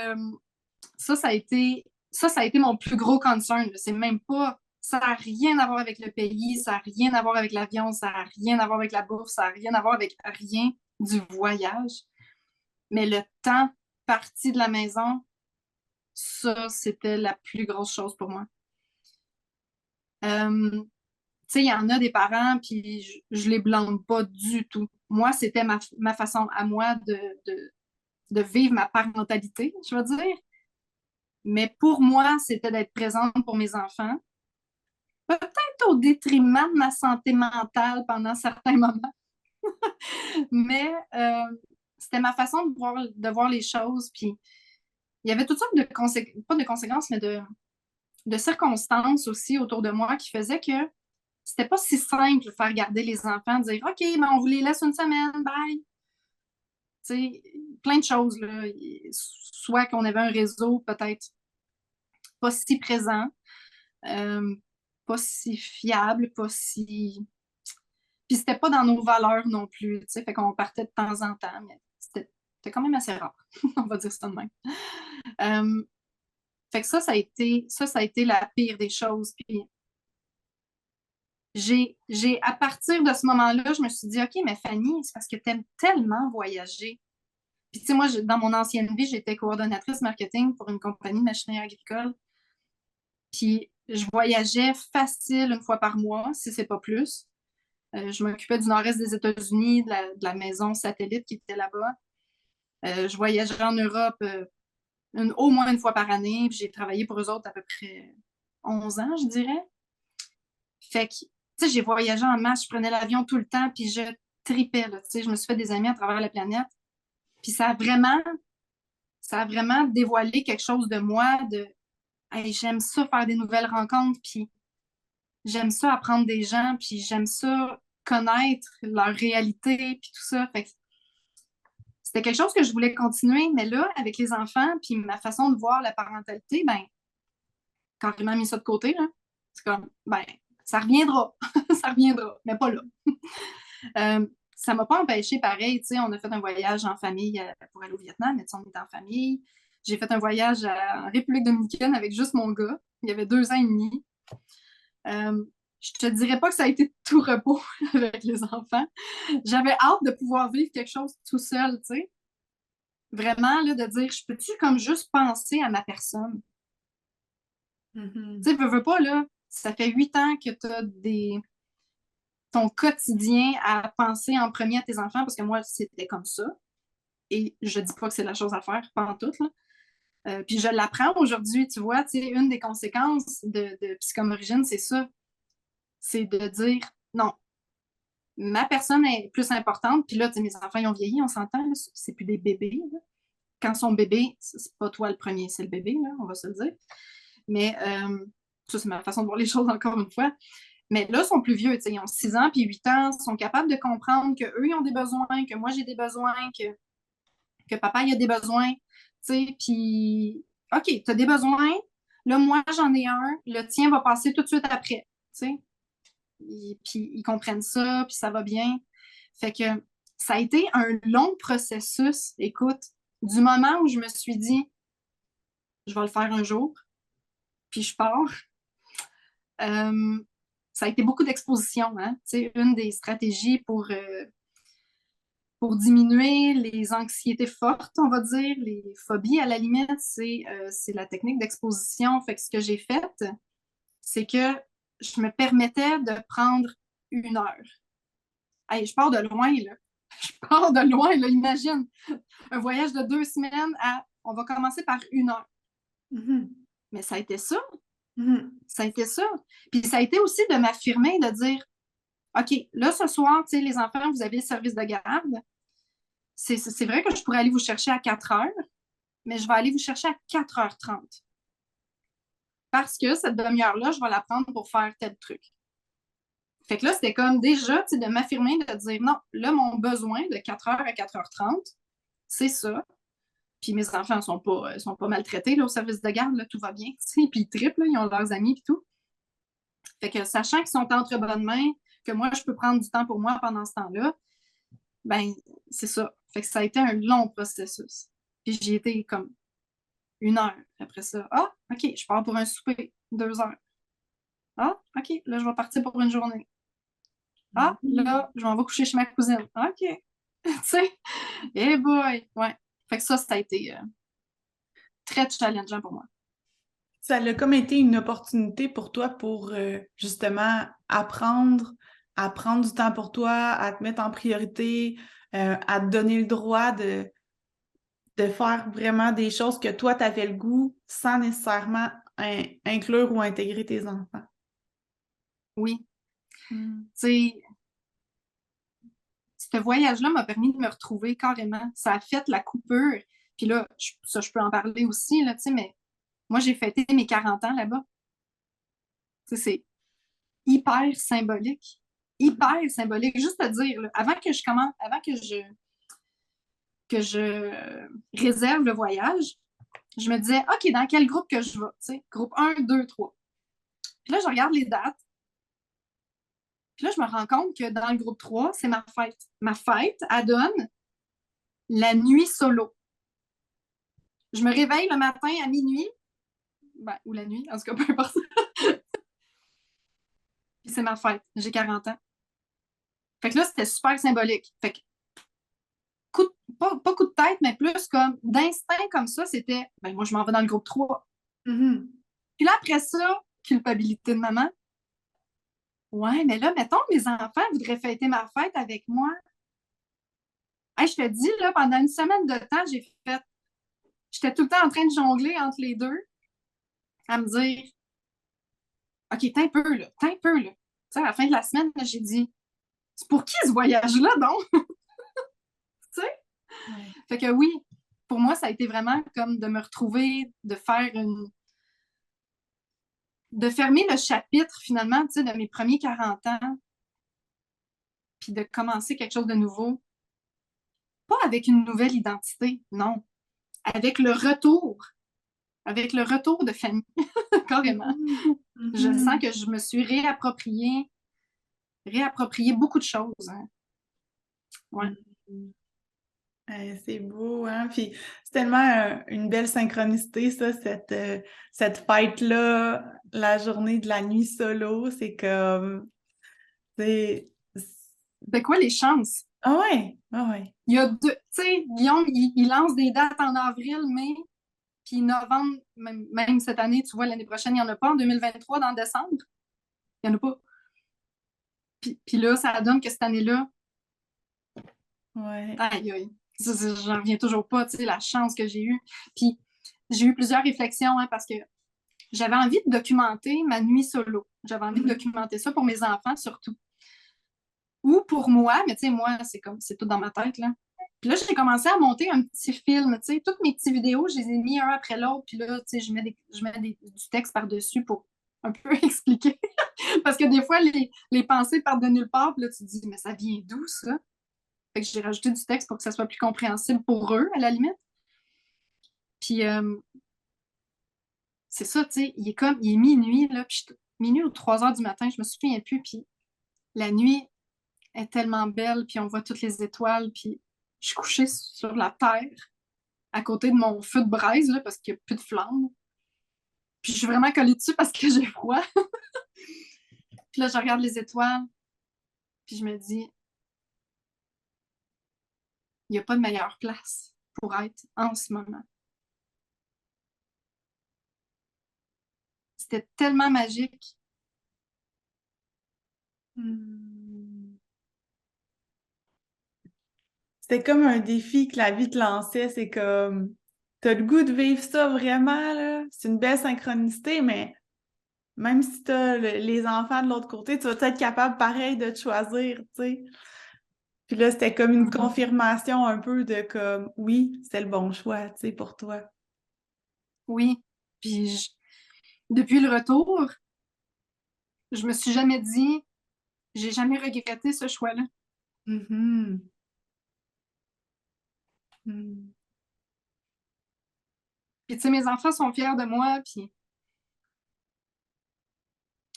ça a été mon plus gros concern. C'est même pas, ça n'a rien à voir avec le pays, ça n'a rien à voir avec l'avion, ça n'a rien à voir avec la bourse, ça n'a rien à voir avec rien du voyage. Mais le temps parti de la maison, ça, c'était la plus grosse chose pour moi. Tu sais, il y en a des parents, puis je les blâme pas du tout. Moi, c'était ma façon à moi de vivre ma parentalité, je veux dire. Mais pour moi, c'était d'être présente pour mes enfants. Peut-être au détriment de ma santé mentale pendant certains moments. Mais c'était ma façon de voir les choses. Puis il y avait toutes sortes de conséquences, pas de conséquences, mais de circonstances aussi autour de moi qui faisaient que c'était pas si simple de faire garder les enfants, dire OK, mais on vous les laisse une semaine, bye. Tu sais, plein de choses, là. Soit qu'on avait un réseau peut-être pas si présent, pas si fiable, pas si. Puis c'était pas dans nos valeurs non plus, tu sais, fait qu'on partait de temps en temps, mais c'était quand même assez rare, on va dire ça de même. Fait que ça a été la pire des choses. Puis à partir de ce moment-là, je me suis dit, OK, mais Fanny, c'est parce que tu aimes tellement voyager. Puis, tu sais, moi, dans mon ancienne vie, j'étais coordonnatrice marketing pour une compagnie de machinerie agricole. Puis, je voyageais facile une fois par mois, si c'est pas plus. Je m'occupais du nord-est des États-Unis, de la maison satellite qui était là-bas. Je voyageais en Europe au moins une fois par année. Puis, j'ai travaillé pour eux autres à peu près 11 ans, je dirais. Fait que, tu sais, j'ai voyagé en masse, je prenais l'avion tout le temps, puis je tripais, là, tu sais, je me suis fait des amis à travers la planète. Puis ça a vraiment dévoilé quelque chose de moi, hey, j'aime ça faire des nouvelles rencontres, puis j'aime ça apprendre des gens, puis j'aime ça connaître leur réalité, puis tout ça. Fait que c'était quelque chose que je voulais continuer, mais là, avec les enfants, puis ma façon de voir la parentalité, ben, carrément mis ça de côté, là. C'est comme, ben, ça reviendra, ça reviendra, mais pas là. Ça m'a pas empêché, pareil, tu sais, on a fait un voyage en famille pour aller au Vietnam, mais on était en famille. J'ai fait un voyage en République dominicaine avec juste mon gars. Il y avait 2 ans et demi. Je te dirais pas que ça a été tout repos avec les enfants. J'avais hâte de pouvoir vivre quelque chose tout seul, tu sais. Vraiment, là, de dire, je peux-tu comme juste penser à ma personne? Tu sais, veux pas, là, ça fait 8 ans que tu as ton quotidien à penser en premier à tes enfants, parce que moi, c'était comme ça. Et je dis pas que c'est la chose à faire, pas en tout, là. Puis je l'apprends aujourd'hui, tu vois, tu sais, une des conséquences de Psychomorigine, c'est ça. C'est de dire, non, ma personne est plus importante. Puis là, tu sais, mes enfants, ils ont vieilli, on s'entend, là, c'est plus des bébés, là. Quand ils sont bébés, c'est pas toi le premier, c'est le bébé, là, on va se le dire. Mais ça, c'est ma façon de voir les choses encore une fois. Mais là, ils sont plus vieux, ils ont 6 ans puis 8 ans, ils sont capables de comprendre qu'eux, ils ont des besoins, que moi, j'ai des besoins, que papa, il a des besoins, puis OK, tu as des besoins, là, moi, j'en ai un, le tien va passer tout de suite après, tu sais. Puis ils comprennent ça, puis ça va bien. Fait que ça a été un long processus, écoute, du moment où je me suis dit, je vais le faire un jour, puis je pars. Ça a été beaucoup d'exposition, hein? Une des stratégies pour diminuer les anxiétés fortes, on va dire, les phobies à la limite, c'est la technique d'exposition. Fait que ce que j'ai fait, c'est que je me permettais de prendre 1 heure. Hey, je pars de loin, là. Je pars de loin, là, imagine. Un voyage de 2 semaines à on va commencer par 1 heure. Mais ça a été ça. Ça a été ça. Puis ça a été aussi de m'affirmer, de dire OK, là, ce soir, tu sais, les enfants, vous avez le service de garde. C'est vrai que je pourrais aller vous chercher à 4 heures, mais je vais aller vous chercher à 4h30. Parce que cette demi-heure-là, je vais la prendre pour faire tel truc. Fait que là, c'était comme déjà, tu sais, de m'affirmer, de dire non, là, mon besoin de 4h à 4h30, c'est ça. Puis mes enfants sont pas maltraités là, au service de garde, là, tout va bien, tu sais, puis ils trippent, là, ils ont leurs amis et tout. Fait que sachant qu'ils sont entre bonnes mains, que moi, je peux prendre du temps pour moi pendant ce temps-là, ben c'est ça. Fait que ça a été un long processus. Puis j'y étais comme 1 heure après ça. Ah, OK, je pars pour un souper, 2 heures. Ah, OK, là, je vais partir pour une journée. Ah, là, je m'en vais coucher chez ma cousine. OK. Tu sais, eh boy, ouais. Fait que ça a été très challengeant pour moi. Ça a comme été une opportunité pour toi pour justement apprendre à prendre du temps pour toi, à te mettre en priorité, à te donner le droit de faire vraiment des choses que toi, tu avais le goût sans nécessairement inclure ou intégrer tes enfants. Oui. Mm. Tu sais, ce voyage-là m'a permis de me retrouver carrément. Ça a fait la coupure. Puis là, ça, je peux en parler aussi, là, tu sais, mais moi, j'ai fêté mes 40 ans là-bas. Tu sais, c'est hyper symbolique. Hyper symbolique. Juste à dire, là, avant que je réserve le voyage, je me disais, OK, dans quel groupe que je vais? Tu sais, groupe 1, 2, 3. Puis là, je regarde les dates. Puis là, je me rends compte que dans le groupe 3, c'est ma fête. Ma fête, elle donne la nuit solo. Je me réveille le matin à minuit, ben, ou la nuit, en tout cas, peu importe. Puis c'est ma fête. J'ai 40 ans. Fait que là, c'était super symbolique. Fait que, pas coup de tête, mais plus comme d'instinct comme ça, c'était, ben, moi, je m'en vais dans le groupe 3. Mhm. Puis là, après ça, culpabilité de maman. Ouais, mais là, mettons, mes enfants voudraient fêter ma fête avec moi. Hey, je te dis, là, pendant une semaine de temps, j'étais tout le temps en train de jongler entre les deux, à me dire, OK, t'as un peu, là, t'as un peu, là. Tu sais, à la fin de la semaine, là, j'ai dit, c'est pour qui ce voyage-là, donc? Tu sais? Ouais. Fait que oui, pour moi, ça a été vraiment comme de me retrouver, de fermer le chapitre, finalement, tu sais, de mes premiers 40 ans, puis de commencer quelque chose de nouveau. Pas avec une nouvelle identité, non. Avec le retour de famille, carrément. Mhm. Je sens Mhm. que je me suis réapproprié beaucoup de choses. Hein. Ouais. Mhm. C'est beau, hein? Puis c'est tellement une belle synchronicité, ça, cette fête-là, la journée de la nuit solo. C'est comme. C'est. C'est quoi les chances? Ah ouais, ah ouais. Il y a deux, tu sais, Guillaume, il lance des dates en avril, mai, puis novembre, même cette année, tu vois, l'année prochaine, il n'y en a pas. En 2023, dans décembre, il n'y en a pas. Puis là, ça donne que cette année-là, Ouais. aïe, aïe. J'en reviens toujours pas, tu sais, la chance que j'ai eue. Puis j'ai eu plusieurs réflexions, hein, parce que j'avais envie de documenter ma nuit solo. J'avais envie de Mhm. documenter ça pour mes enfants, surtout. Ou pour moi, mais tu sais, moi, c'est tout dans ma tête, là. Puis là, j'ai commencé à monter un petit film, tu sais, toutes mes petites vidéos, je les ai mis un après l'autre, puis là, tu sais, je mets du texte par-dessus pour un peu expliquer. Parce que des fois, les pensées partent de nulle part, puis là, tu te dis, mais ça vient d'où, ça? Fait que j'ai rajouté du texte pour que ça soit plus compréhensible pour eux, à la limite. Puis, c'est ça, tu sais, il est minuit, là, puis minuit ou 3 heures du matin, je me souviens plus, puis la nuit est tellement belle, puis on voit toutes les étoiles, puis je suis couchée sur la terre, à côté de mon feu de braise, là, parce qu'il n'y a plus de flamme. Puis je suis vraiment collée dessus parce que j'ai froid. Puis là, je regarde les étoiles, puis je me dis, il n'y a pas de meilleure place pour être en ce moment. C'était tellement magique. Hmm. C'était comme un défi que la vie te lançait. C'est comme, t'as le goût de vivre ça vraiment, là. C'est une belle synchronicité, mais même si t'as les enfants de l'autre côté, tu vas être capable, pareil, de te choisir, tu sais. Puis là, c'était comme une Mhm. confirmation un peu de comme, oui, c'est le bon choix, tu sais, pour toi. Oui. Puis depuis le retour, je me suis jamais dit, j'ai jamais regretté ce choix-là. Mhm. Hmm. Puis, tu sais, mes enfants sont fiers de moi, puis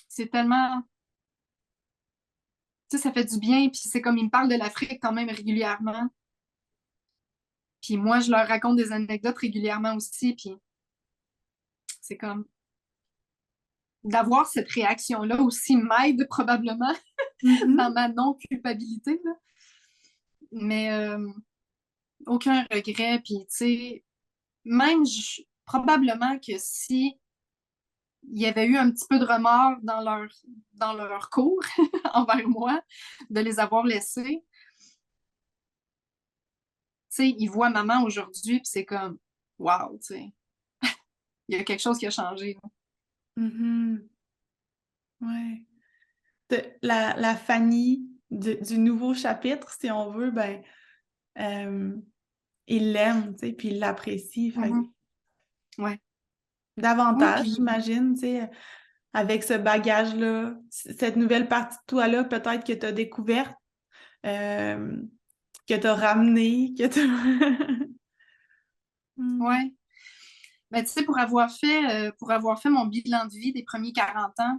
c'est tellement... Tu sais, ça fait du bien, puis c'est comme ils me parlent de l'Afrique quand même régulièrement. Puis moi, je leur raconte des anecdotes régulièrement aussi, puis c'est comme d'avoir cette réaction-là aussi m'aide probablement dans Mhm. ma non-culpabilité, là. Mais aucun regret, puis tu sais, même probablement que si il y avait eu un petit peu de remords dans leur cours envers moi, de les avoir laissés, tu sais, ils voient maman aujourd'hui, puis c'est comme, wow, tu sais, il y a quelque chose qui a changé. Mhm. Ouais. La Fanny du nouveau chapitre, si on veut, ben, euh, il l'aime, tu sais, puis il l'apprécie. Fait que Mhm. Ouais. Oui, davantage, puis j'imagine, tu sais, avec ce bagage-là, cette nouvelle partie de toi-là, peut-être que tu as découverte, euh, que tu as ramenée, que tu ouais. Ben, tu sais, pour avoir fait mon bilan de vie des premiers 40 ans,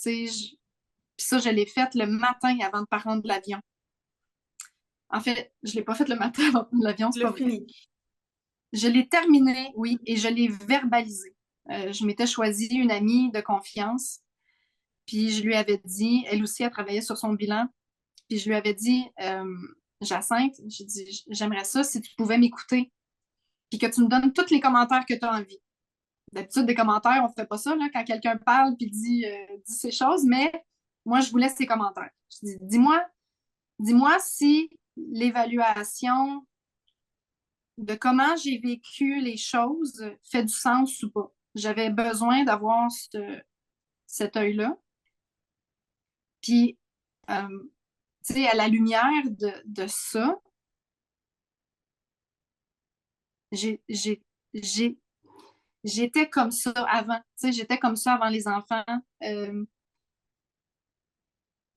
tu sais, puis ça, je l'ai fait le matin avant de prendre l'avion. En fait, je l'ai pas fait le matin avant de prendre l'avion, c'est l'as pas vrai. fini. Je l'ai terminé, oui, et je l'ai verbalisé. Je m'étais choisi une amie de confiance, puis je lui avais dit, elle aussi a travaillé sur son bilan, puis je lui avais dit, Jacinthe, j'ai dit, j'aimerais ça si tu pouvais m'écouter, puis que tu me donnes tous les commentaires que tu as envie. D'habitude, des commentaires, on ne fait pas ça là, quand quelqu'un parle puis dit ces choses, mais moi, je vous laisse ces commentaires. Je dis, dis-moi si l'évaluation de comment j'ai vécu les choses fait du sens ou pas. J'avais besoin d'avoir cet œil-là. Puis, tu sais, à la lumière de ça, j'ai, j'ai, j'ai, j'étais comme ça avant. Tu sais, j'étais comme ça avant les enfants. Euh,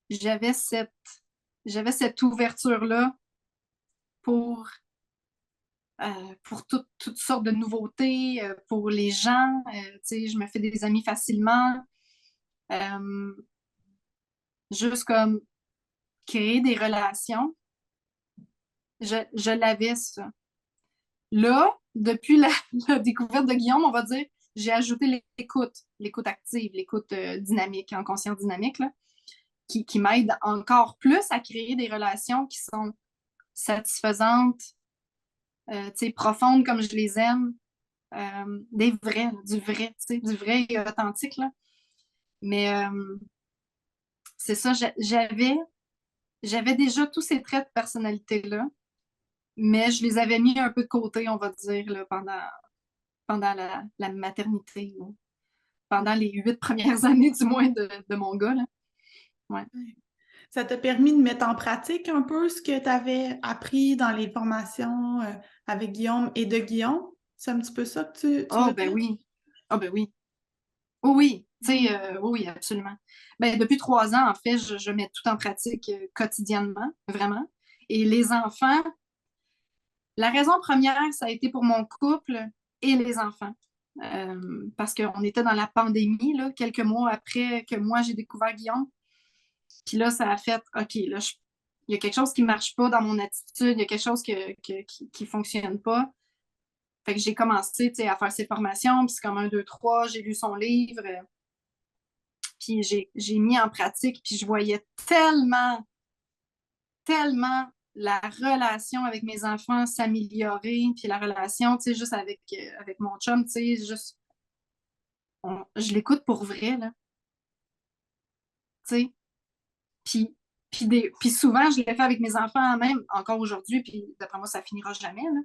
j'avais cette, j'avais cette ouverture-là pour, toutes sortes de nouveautés, pour les gens. Tu sais, je me fais des amis facilement. Euh, juste comme créer des relations. Je l'avais, ça. Là, depuis la découverte de Guillaume, on va dire, j'ai ajouté l'écoute active, l'écoute dynamique, en conscience dynamique, là, qui m'aide encore plus à créer des relations qui sont satisfaisantes, profondes comme je les aime, des vrais, là, du vrai et authentique. Là. Mais c'est ça, j'avais déjà tous ces traits de personnalité-là, mais je les avais mis un peu de côté, on va dire, là, pendant la maternité, ou pendant les 8 premières années du moins de mon gars. Là. Ouais. Ouais. Ça t'a permis de mettre en pratique un peu ce que tu avais appris dans les formations avec Guillaume et de Guillaume? C'est un petit peu ça que tu Oh, veux ben dire? oui. Oh, ben oui. Oh, oui. Tu sais, Mhm. oui, absolument. Ben, depuis 3 ans, en fait, je mets tout en pratique quotidiennement, vraiment. Et les enfants, la raison première, ça a été pour mon couple et les enfants. Parce qu'on était dans la pandémie, là, quelques mois après que moi, j'ai découvert Guillaume. Puis là, ça a fait, OK, là, il y a quelque chose qui ne marche pas dans mon attitude, il y a quelque chose qui ne fonctionne pas. Fait que j'ai commencé, tu sais, à faire ses formations, puis c'est comme un, deux, trois, j'ai lu son livre, puis j'ai mis en pratique, puis je voyais tellement, tellement la relation avec mes enfants s'améliorer, puis la relation, tu sais, juste avec mon chum, tu sais, juste, je l'écoute pour vrai, là, tu sais. Puis, puis souvent, je l'ai fait avec mes enfants, même encore aujourd'hui, puis d'après moi, ça finira jamais, là.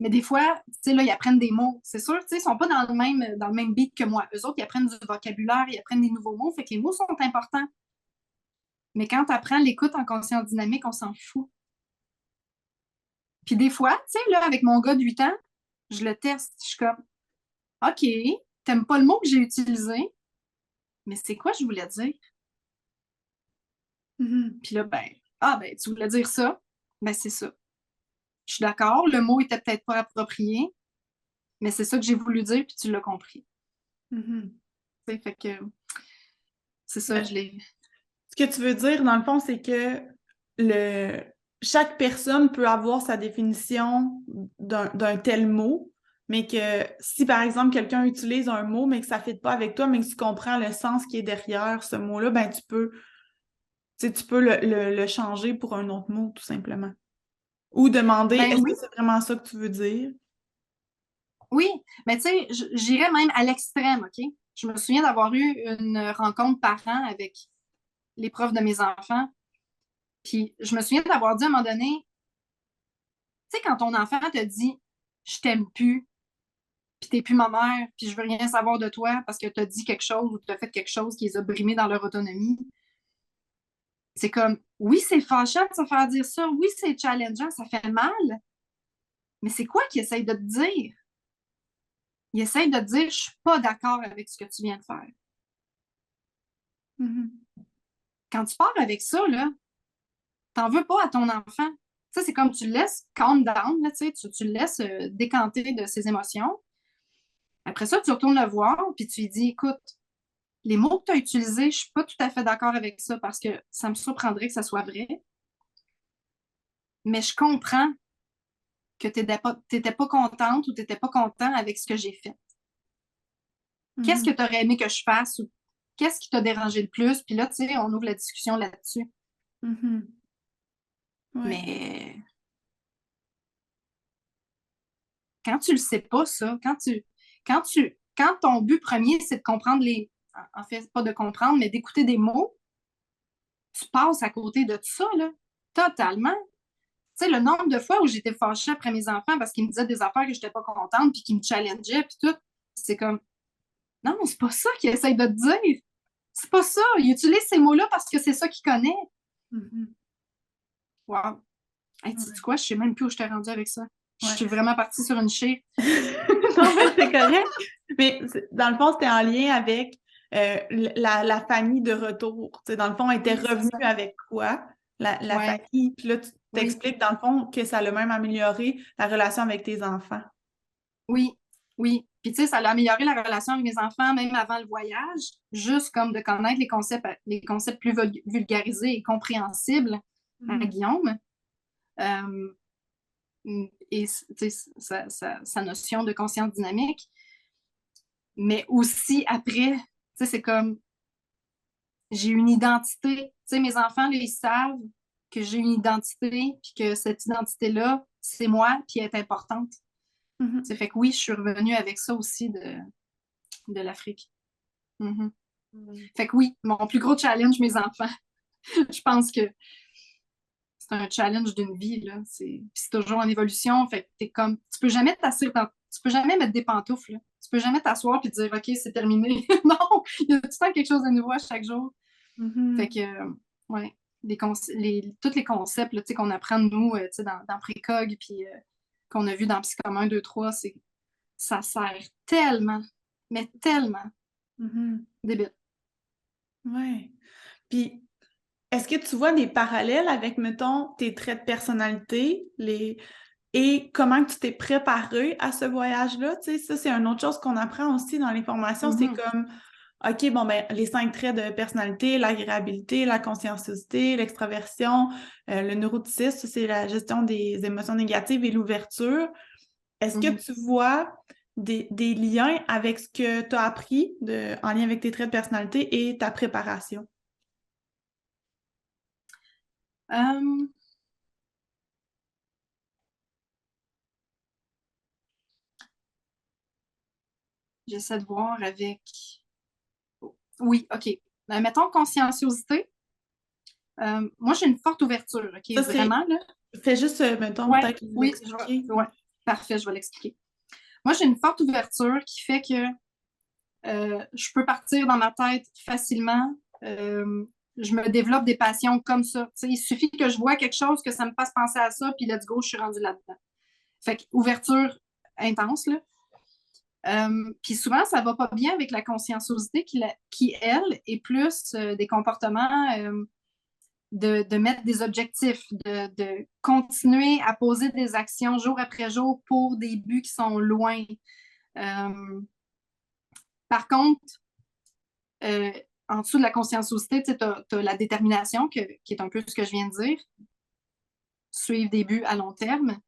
Mais des fois, tu sais, là, ils apprennent des mots. C'est sûr, tu sais, ils sont pas dans le même beat que moi. Eux autres, ils apprennent du vocabulaire, ils apprennent des nouveaux mots, fait que les mots sont importants. Mais quand tu apprends l'écoute en conscience dynamique, on s'en fout. Puis des fois, tu sais, là, avec mon gars de 8 ans, je le teste. Je suis comme, OK, t'aimes pas le mot que j'ai utilisé, mais c'est quoi je voulais dire? Mhm. Puis là, ben, tu voulais dire ça? Ben, c'est ça. Je suis d'accord, le mot était peut-être pas approprié, Mais c'est ça que j'ai voulu dire, puis tu l'as compris. Mhm. Fait que c'est ça, Ben, je l'ai... ce que tu veux dire, dans le fond, c'est que le... chaque personne peut avoir sa définition d'un tel mot, mais que si, par exemple, quelqu'un utilise un mot, mais que ça ne fit pas avec toi, mais que tu comprends le sens qui est derrière ce mot-là, ben tu peux le changer pour un autre mot, tout simplement. Ou demander, Ben est-ce oui, que c'est vraiment ça que tu veux dire? oui, mais tu sais, j'irais même à l'extrême, OK? Je me souviens d'avoir eu une rencontre parent avec les profs de mes enfants, puis je me souviens d'avoir dit à un moment donné, tu sais, quand ton enfant te dit « je t'aime plus », puis t'es plus ma mère, puis je veux rien savoir de toi parce que t'as dit quelque chose ou t'as fait quelque chose qui les a brimés dans leur autonomie, c'est comme, oui, c'est fâchant de se faire dire ça, oui, c'est challengeant, ça fait mal, mais c'est quoi qu'ils essayent de te dire? Ils essayent de te dire, je suis pas d'accord avec ce que tu viens de faire. Mhm. Quand tu pars avec ça, là, t'en veux pas à ton enfant. Ça, c'est comme tu le laisses calm down, là, tu le laisses décanter de ses émotions. Après ça, tu retournes le voir, puis tu lui dis, écoute, les mots que tu as utilisés, je suis pas tout à fait d'accord avec ça parce que ça me surprendrait que ça soit vrai, mais je comprends que tu n'étais pas contente ou tu n'étais pas content avec ce que j'ai fait. Qu'est-ce que Mhm. tu aurais aimé que je fasse ou qu'est-ce qui t'a dérangé le plus? Puis là, tu sais, on ouvre la discussion là-dessus. Mhm. Ouais. Mais quand tu le sais pas, ça, quand ton but premier, c'est de comprendre en fait, pas de comprendre, mais d'écouter des mots, tu passes à côté de tout ça, là, totalement. Tu sais, le nombre de fois où j'étais fâchée après mes enfants parce qu'ils me disaient des affaires que je n'étais pas contente, puis qu'ils me challengeaient, puis tout, c'est comme, non, c'est pas ça qu'ils essayent de te dire. C'est pas ça. Ils utilisent ces mots-là parce que c'est ça qu'ils connaissent. Mhm. Wow. Hey, tu sais Ouais. quoi? Je sais même plus où je t'ai rendu avec ça. Je Ouais. suis vraiment partie sur une chire. Non, mais c'est correct. Mais dans le fond, c'était en lien avec la famille de retour. Tu sais, dans le fond, elle était Oui, c'est revenue ça. avec quoi? La Ouais, famille. Puis là, tu oui, t'expliques, dans le fond, que ça l'a même amélioré la relation avec tes enfants. oui, oui. Puis tu sais, ça a amélioré la relation avec mes enfants même avant le voyage, juste comme de connaître les concepts plus vulgarisés et compréhensibles à Mhm. Guillaume. Euh, et tu sais, sa notion de conscience dynamique. Mais aussi après, tu sais, c'est comme j'ai une identité. Tu sais, mes enfants, là, ils savent que j'ai une identité, puis que cette identité-là, c'est moi, puis elle est importante. Mhm. Ça fait que oui, je suis revenue avec ça aussi de l'Afrique. Mhm. Mhm. Fait que oui, mon plus gros challenge, mes enfants, je pense que c'est un challenge d'une vie, là. C'est toujours en évolution. Fait que t'es comme, tu peux jamais mettre des pantoufles, là. Tu peux jamais t'asseoir et dire, OK, c'est terminé. Non, il y a tout le temps quelque chose de nouveau à chaque jour. Fait Mhm. que, ouais, tous les concepts là, qu'on apprend de nous dans Précog, puis qu'on a vu dans Psychom 1, 2, 3, ça sert tellement, mais tellement Mhm. débile. Ouais. Puis, est-ce que tu vois des parallèles avec, mettons, tes traits de personnalité, et comment tu t'es préparé à ce voyage-là? Tu sais, ça, c'est une autre chose qu'on apprend aussi dans les formations. C'est Mhm, comme, OK, bon, ben, les 5 traits de personnalité, l'agréabilité, la conscienciosité, l'extraversion, le neuroticisme, ça, c'est la gestion des émotions négatives et l'ouverture. Est-ce que mhm. tu vois des liens avec ce que tu as appris en lien avec tes traits de personnalité et ta préparation? Euh, J'essaie de voir avec. Oui, OK. Mettons conscienciosité. Moi, j'ai une forte ouverture, OK? Ça, c'est. Vraiment, là. Fais juste, mettons, Ouais, peut-être oui, l'expliquer. ouais. Parfait, je vais l'expliquer. Moi, j'ai une forte ouverture qui fait que je peux partir dans ma tête facilement. Je me développe des passions comme ça. Tu sais, il suffit que je vois quelque chose, que ça me fasse penser à ça, puis let's go, je suis rendue là-dedans. Fait que ouverture intense, là. Puis souvent, ça va pas bien avec la conscienciosité qui elle, est plus des comportements de mettre des objectifs, de continuer à poser des actions jour après jour pour des buts qui sont loin. Par contre, en dessous de la conscienciosité, tu as la détermination, qui est un peu ce que je viens de dire, suivre des buts à long terme,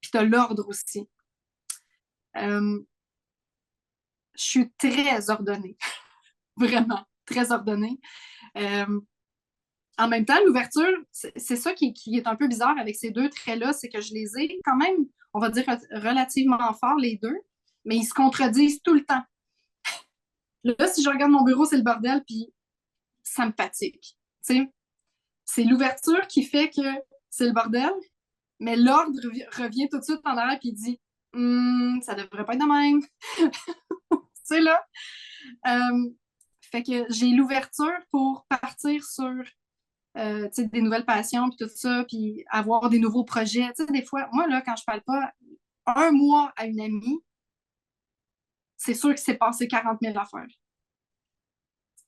puis tu as l'ordre aussi. Je suis très ordonnée, vraiment, très ordonnée. En même temps, l'ouverture, c'est ça qui est un peu bizarre avec ces deux traits-là, c'est que je les ai quand même, on va dire, relativement forts, les deux, mais ils se contredisent tout le temps. Là, si je regarde mon bureau, c'est le bordel, puis ça me fatigue. T'sais? C'est l'ouverture qui fait que c'est le bordel, mais l'ordre revient tout de suite en arrière, puis il dit ça devrait pas être de même. Tu sais, là. Fait que j'ai l'ouverture pour partir sur des nouvelles passions, puis tout ça, puis avoir des nouveaux projets. Tu sais, des fois, moi, là, quand je parle pas un mois à une amie, c'est sûr que c'est passé 40 000 affaires.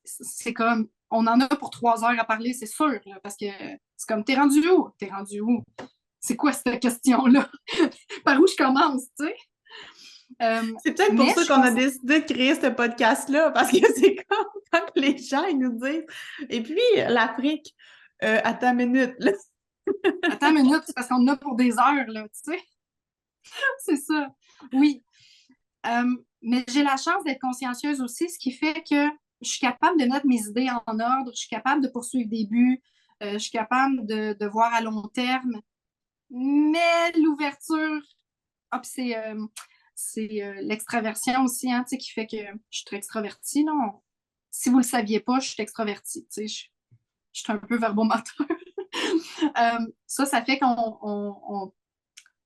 C'est comme, on en a pour 3 heures à parler, c'est sûr, là, parce que c'est comme, t'es rendu où? T'es rendu où? C'est quoi cette question-là? Par où je commence, tu sais? C'est peut-être pour ça qu'on a décidé de créer ce podcast-là, parce que c'est comme quand les gens ils nous disent « Et puis, l'Afrique, attends une minute. » Attends une minute, c'est parce qu'on en a pour des heures, là, tu sais? C'est ça, oui. Mais j'ai la chance d'être consciencieuse aussi, ce qui fait que je suis capable de mettre mes idées en ordre, je suis capable de poursuivre des buts, je suis capable de voir à long terme. Mais l'ouverture, c'est l'extraversion aussi, hein, qui fait que je suis très extravertie. Non? Si vous ne le saviez pas, je suis extravertie. Je suis un peu verbomoteur. Ça fait qu'on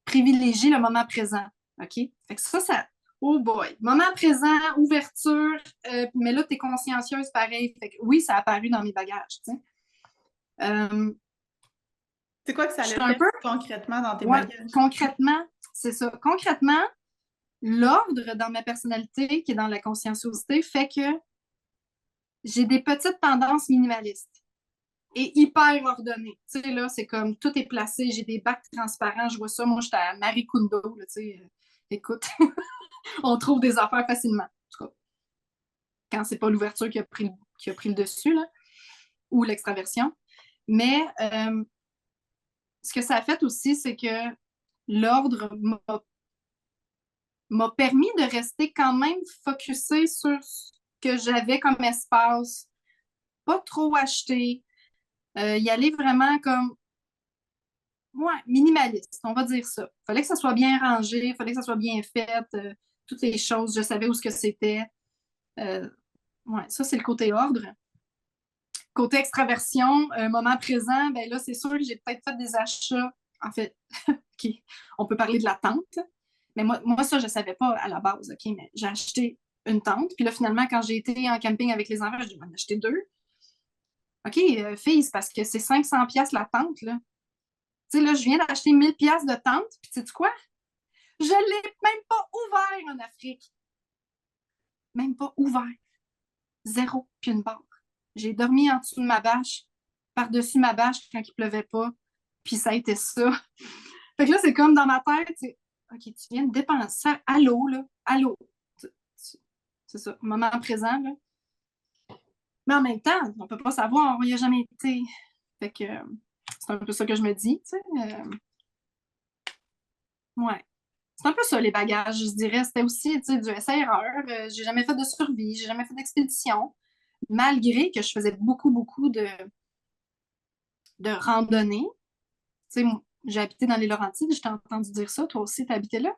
privilégie le moment présent. OK? Fait que ça, oh boy, moment présent, ouverture, mais là, tu es consciencieuse pareil. Fait que oui, ça a apparu dans mes bagages. C'est quoi que ça l'a fait concrètement dans tes bagages? Concrètement, c'est ça. Concrètement, l'ordre dans ma personnalité, qui est dans la conscienciosité, fait que j'ai des petites tendances minimalistes et hyper ordonnées. Tu sais, là, c'est comme tout est placé, j'ai des bacs transparents, je vois ça. Moi, j'étais à Marie Kondo, tu sais. Écoute, on trouve des affaires facilement. En tout cas, quand c'est pas l'ouverture qui a pris le dessus, là, ou l'extraversion. Mais ce que ça a fait aussi, c'est que l'ordre m'a permis de rester quand même focusée sur ce que j'avais comme espace, pas trop acheter, y aller vraiment comme minimaliste, on va dire ça. Il fallait que ça soit bien rangé, il fallait que ça soit bien fait, toutes les choses, je savais où ce que c'était. Ça, c'est le côté ordre. Côté extraversion, moment présent, ben là, c'est sûr que j'ai peut-être fait des achats. En fait, okay, on peut parler de la tente. Mais moi, ça, je ne savais pas à la base, OK? Mais j'ai acheté une tente. Puis là, finalement, quand j'ai été en camping avec les enfants, je vais en acheter 2. OK, fille, c'est parce que c'est 500$ la tente, là. Tu sais, là, je viens d'acheter 1000$ de tente. Puis sais-tu quoi? Je ne l'ai même pas ouvert en Afrique. Même pas ouvert. 0, puis une barre. J'ai dormi en dessous de ma bâche, par-dessus ma bâche quand il pleuvait pas. Puis ça a été ça. Fait que là, c'est comme dans ma tête, c'est OK, tu viens de dépenser ça à l'eau, là. À l'eau. C'est ça, moment présent, là. Mais en même temps, on peut pas savoir, on n'y a jamais été. Fait que c'est un peu ça que je me dis, tu sais. Ouais. C'est un peu ça, les bagages, je dirais. C'était aussi, tu sais, du essai-erreur. J'ai jamais fait de survie, j'ai jamais fait d'expédition. Malgré que je faisais beaucoup, beaucoup de randonnées. Tu sais, j'ai habité dans les Laurentides, je t'ai entendu dire ça. Toi aussi, tu as habité là?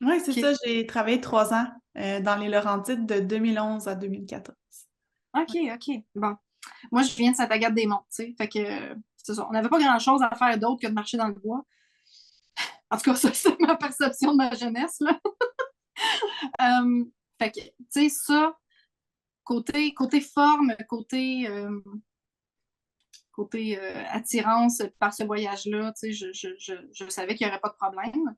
Oui, c'est ça. J'ai travaillé 3 ans dans les Laurentides de 2011 à 2014. OK, OK. Bon. Moi, je viens de Sainte-Agathe-des-Monts, tu sais. Fait que, c'est ça. On n'avait pas grand-chose à faire d'autre que de marcher dans le bois. En tout cas, ça, c'est ma perception de ma jeunesse, là. Fait que, tu sais, ça, côté forme, côté attirance par ce voyage-là, tu sais, je savais qu'il n'y aurait pas de problème.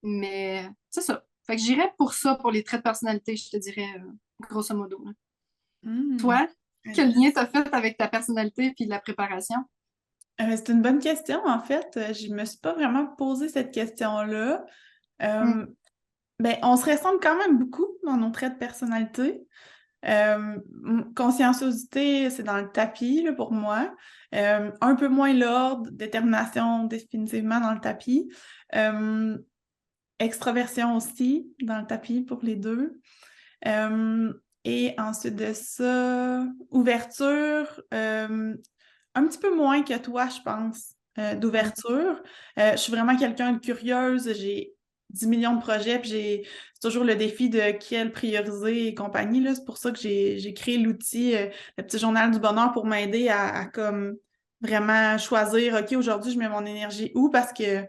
Mais c'est ça. Fait que j'irais pour ça, pour les traits de personnalité, je te dirais, grosso modo. Toi, quel lien t'as fait avec ta personnalité et la préparation? C'est une bonne question, en fait. Je ne me suis pas vraiment posé cette question-là. Ben, on se ressemble quand même beaucoup dans nos traits de personnalité. Euh, Conscienciosité, c'est dans le tapis là, pour moi. Un peu moins l'ordre, détermination définitivement dans le tapis. Euh, Extraversion aussi dans le tapis pour les deux. Euh, et ensuite de ça, ouverture, un petit peu moins que toi, je pense, d'ouverture. Je suis vraiment quelqu'un de curieuse, j'ai 10 millions de projets, puis c'est toujours le défi de quel prioriser et compagnie, là. C'est pour ça que j'ai créé l'outil, le petit journal du bonheur pour m'aider à comme vraiment choisir, OK, aujourd'hui, je mets mon énergie où? Parce que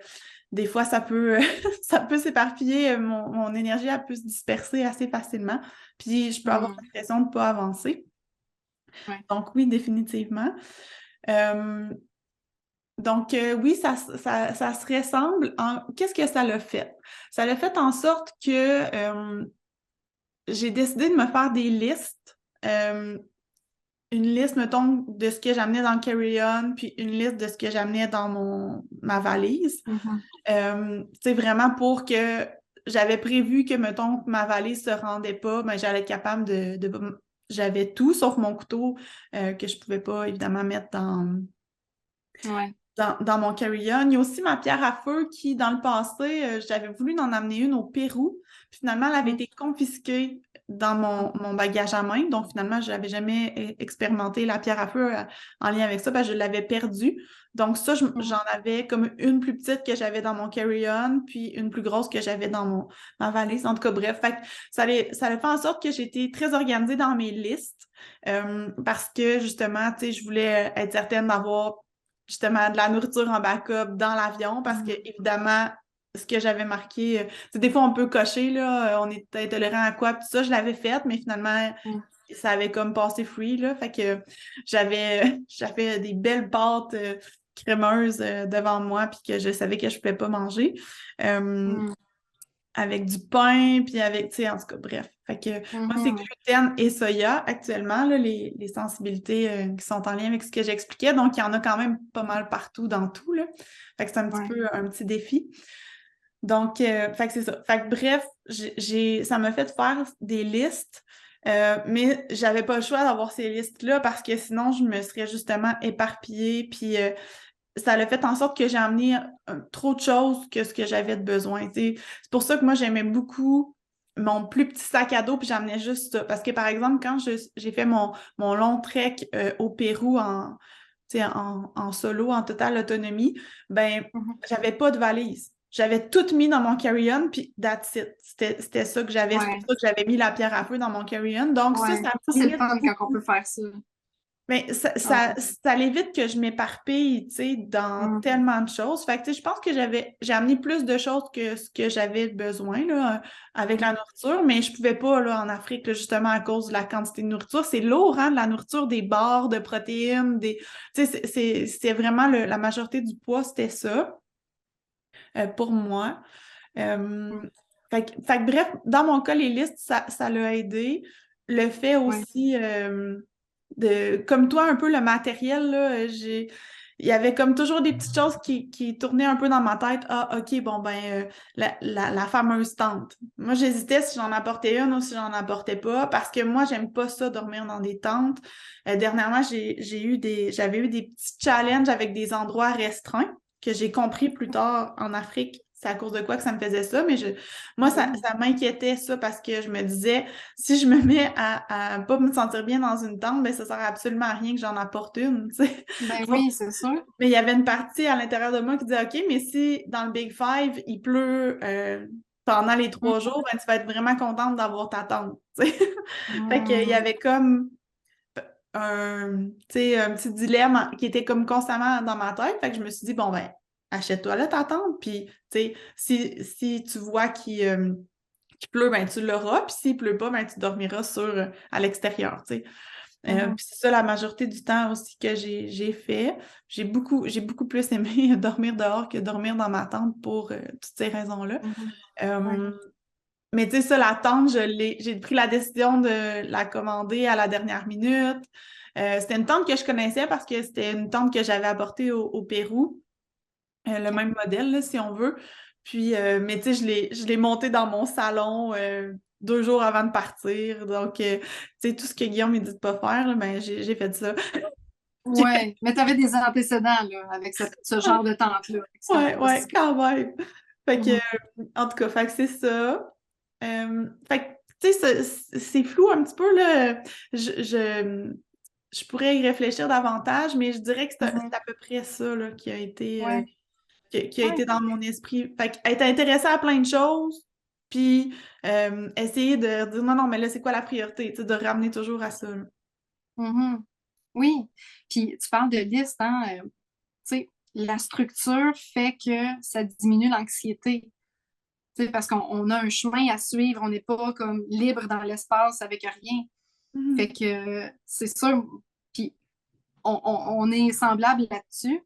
des fois, ça peut, ça peut s'éparpiller, mon énergie, elle peut se disperser assez facilement, puis je peux avoir Mhm. l'impression de ne pas avancer. Ouais. Donc oui, définitivement. Euh, oui, ça se ressemble. Qu'est-ce que ça l'a fait? Ça l'a fait en sorte que j'ai décidé de me faire des listes. Une liste, mettons, de ce que j'amenais dans le carry-on, puis une liste de ce que j'amenais dans ma valise. Mhm. C'est vraiment pour que j'avais prévu que, mettons, que ma valise se rendait pas, mais j'allais être capable j'avais tout sauf mon couteau que je pouvais pas évidemment mettre Ouais. dans mon carry-on. Il y a aussi ma pierre à feu qui, dans le passé, j'avais voulu en amener une au Pérou. Puis finalement, elle avait Mhm. été confisquée dans mon bagage à main. Donc finalement, je n'avais jamais expérimenté la pierre à feu en lien avec ça, parce que je l'avais perdue. Donc ça, j'en avais comme une plus petite que j'avais dans mon carry-on, puis une plus grosse que j'avais dans ma valise. En tout cas, bref, fait que ça a fait en sorte que j'étais très organisée dans mes listes, parce que justement, tu sais, je voulais être certaine d'avoir justement de la nourriture en backup dans l'avion parce que, Mhm. évidemment, ce que j'avais marqué, des fois on peut cocher, là, on est intolérant à quoi, puis ça, je l'avais fait, mais finalement, Mhm. ça avait comme passé free, là, fait que j'avais des belles pâtes crémeuses devant moi, puis que je savais que je ne pouvais pas manger. Euh, Mhm. Avec du pain, puis avec, tu sais, en tout cas, bref. Fait que moi, c'est Mhm. gluten et soya actuellement, là, les sensibilités qui sont en lien avec ce que j'expliquais. Donc, il y en a quand même pas mal partout dans tout, là. Fait que c'est un petit Ouais. peu un petit défi. Donc, fait que c'est ça. Fait que bref, ça m'a fait faire des listes, mais j'avais pas le choix d'avoir ces listes-là parce que sinon, je me serais justement éparpillée, puis ça a fait en sorte que j'ai amené trop de choses que ce que j'avais de besoin. Tu sais. C'est pour ça que moi, j'aimais beaucoup mon plus petit sac à dos, puis j'amenais juste ça. Parce que, par exemple, quand j'ai fait mon long trek au Pérou tu sais, en solo, en totale autonomie, ben, Mhm. j'avais pas de valise. J'avais tout mis dans mon carry-on, puis that's it. C'était ça que j'avais. C'est pour Ouais. ça que j'avais mis la pierre à feu dans mon carry-on. Donc, ça Ouais. Ça, c'est le limite fun quand on beaucoup. peut faire ça. Mais Ah ça l'évite que je m'éparpille, tu sais, dans ouais. tellement de choses. Fait que, tu sais, je pense que j'ai amené plus de choses que ce que j'avais besoin, là, avec la Mhm. nourriture, mais je pouvais pas, là, en Afrique, là, justement, à cause de la quantité de nourriture. C'est lourd, hein, de la nourriture, des barres de protéines, tu sais, c'est vraiment la majorité du poids, c'était ça, pour moi. Euh, Mhm. fait que bref, dans mon cas, les listes, ça l'a aidé. Le fait Ouais. aussi comme toi, un peu le matériel, là, il y avait comme toujours des petites choses qui tournaient un peu dans ma tête. Ah, OK, bon, ben, la fameuse tente. Moi, j'hésitais si j'en apportais une ou si j'en apportais pas, parce que moi, j'aime pas ça, dormir dans des tentes. Dernièrement, j'avais eu des petits challenges avec des endroits restreints que j'ai compris plus tard en Afrique. C'est à cause de quoi que ça me faisait ça, mais moi, Oh. ça m'inquiétait ça parce que je me disais, si je me mets à pas me sentir bien dans une tente, ben ça sert absolument à rien que j'en apporte une, tu sais. Ben Donc, oui, c'est sûr. mais il y avait une partie à l'intérieur de moi qui disait, OK, mais si dans le Big Five, il pleut pendant les 3 jours, ben tu vas être vraiment contente d'avoir ta tente, tu sais. Fait qu'il y Mhm. avait comme tu sais, un petit dilemme qui était comme constamment dans ma tête. Fait que je me suis dit, bon, ben, achète-toi là ta tente, puis, tu sais, si tu vois qu'il pleut, ben, tu l'auras, puis s'il pleut pas, ben, tu dormiras à l'extérieur, tu sais. Mhm. Puis c'est ça la majorité du temps aussi que j'ai fait. J'ai beaucoup plus aimé dormir dehors que dormir dans ma tente pour toutes ces raisons-là. Mhm. Ouais. Euh, mais tu sais, ça, la tente, j'ai pris la décision de la commander à la dernière minute. C'était une tente que je connaissais parce que c'était une tente que j'avais apportée au Pérou, le Ok. même modèle, là, si on veut. Puis, mais tu sais, je l'ai monté dans mon salon 2 jours avant de partir. Donc, tu sais, tout ce que Guillaume me dit de pas faire, là, ben, j'ai fait ça. Ouais, mais tu avais des antécédents là, avec ce genre de tente-là. C'est quand même pas Ouais, si pire. quand même. Fait que, Mhm. en tout cas, fait que c'est ça. Fait que, tu sais, c'est flou un petit peu, là. Je pourrais y réfléchir davantage, mais je dirais que Mhm. c'est à peu près ça, là, qui a été, Ouais, qui a ouais. été dans mon esprit. Fait que être intéressé à plein de choses, puis essayer de dire non, non, mais là, c'est quoi la priorité? Tu sais, de ramener toujours à ça, là. Mhm. Oui. Puis tu parles de liste, hein? Tu sais, la structure fait que ça diminue l'anxiété. Tu sais, parce qu'on a un chemin à suivre, on n'est pas comme libre dans l'espace avec rien. Fait Mhm. que c'est sûr. Puis on est semblable là-dessus.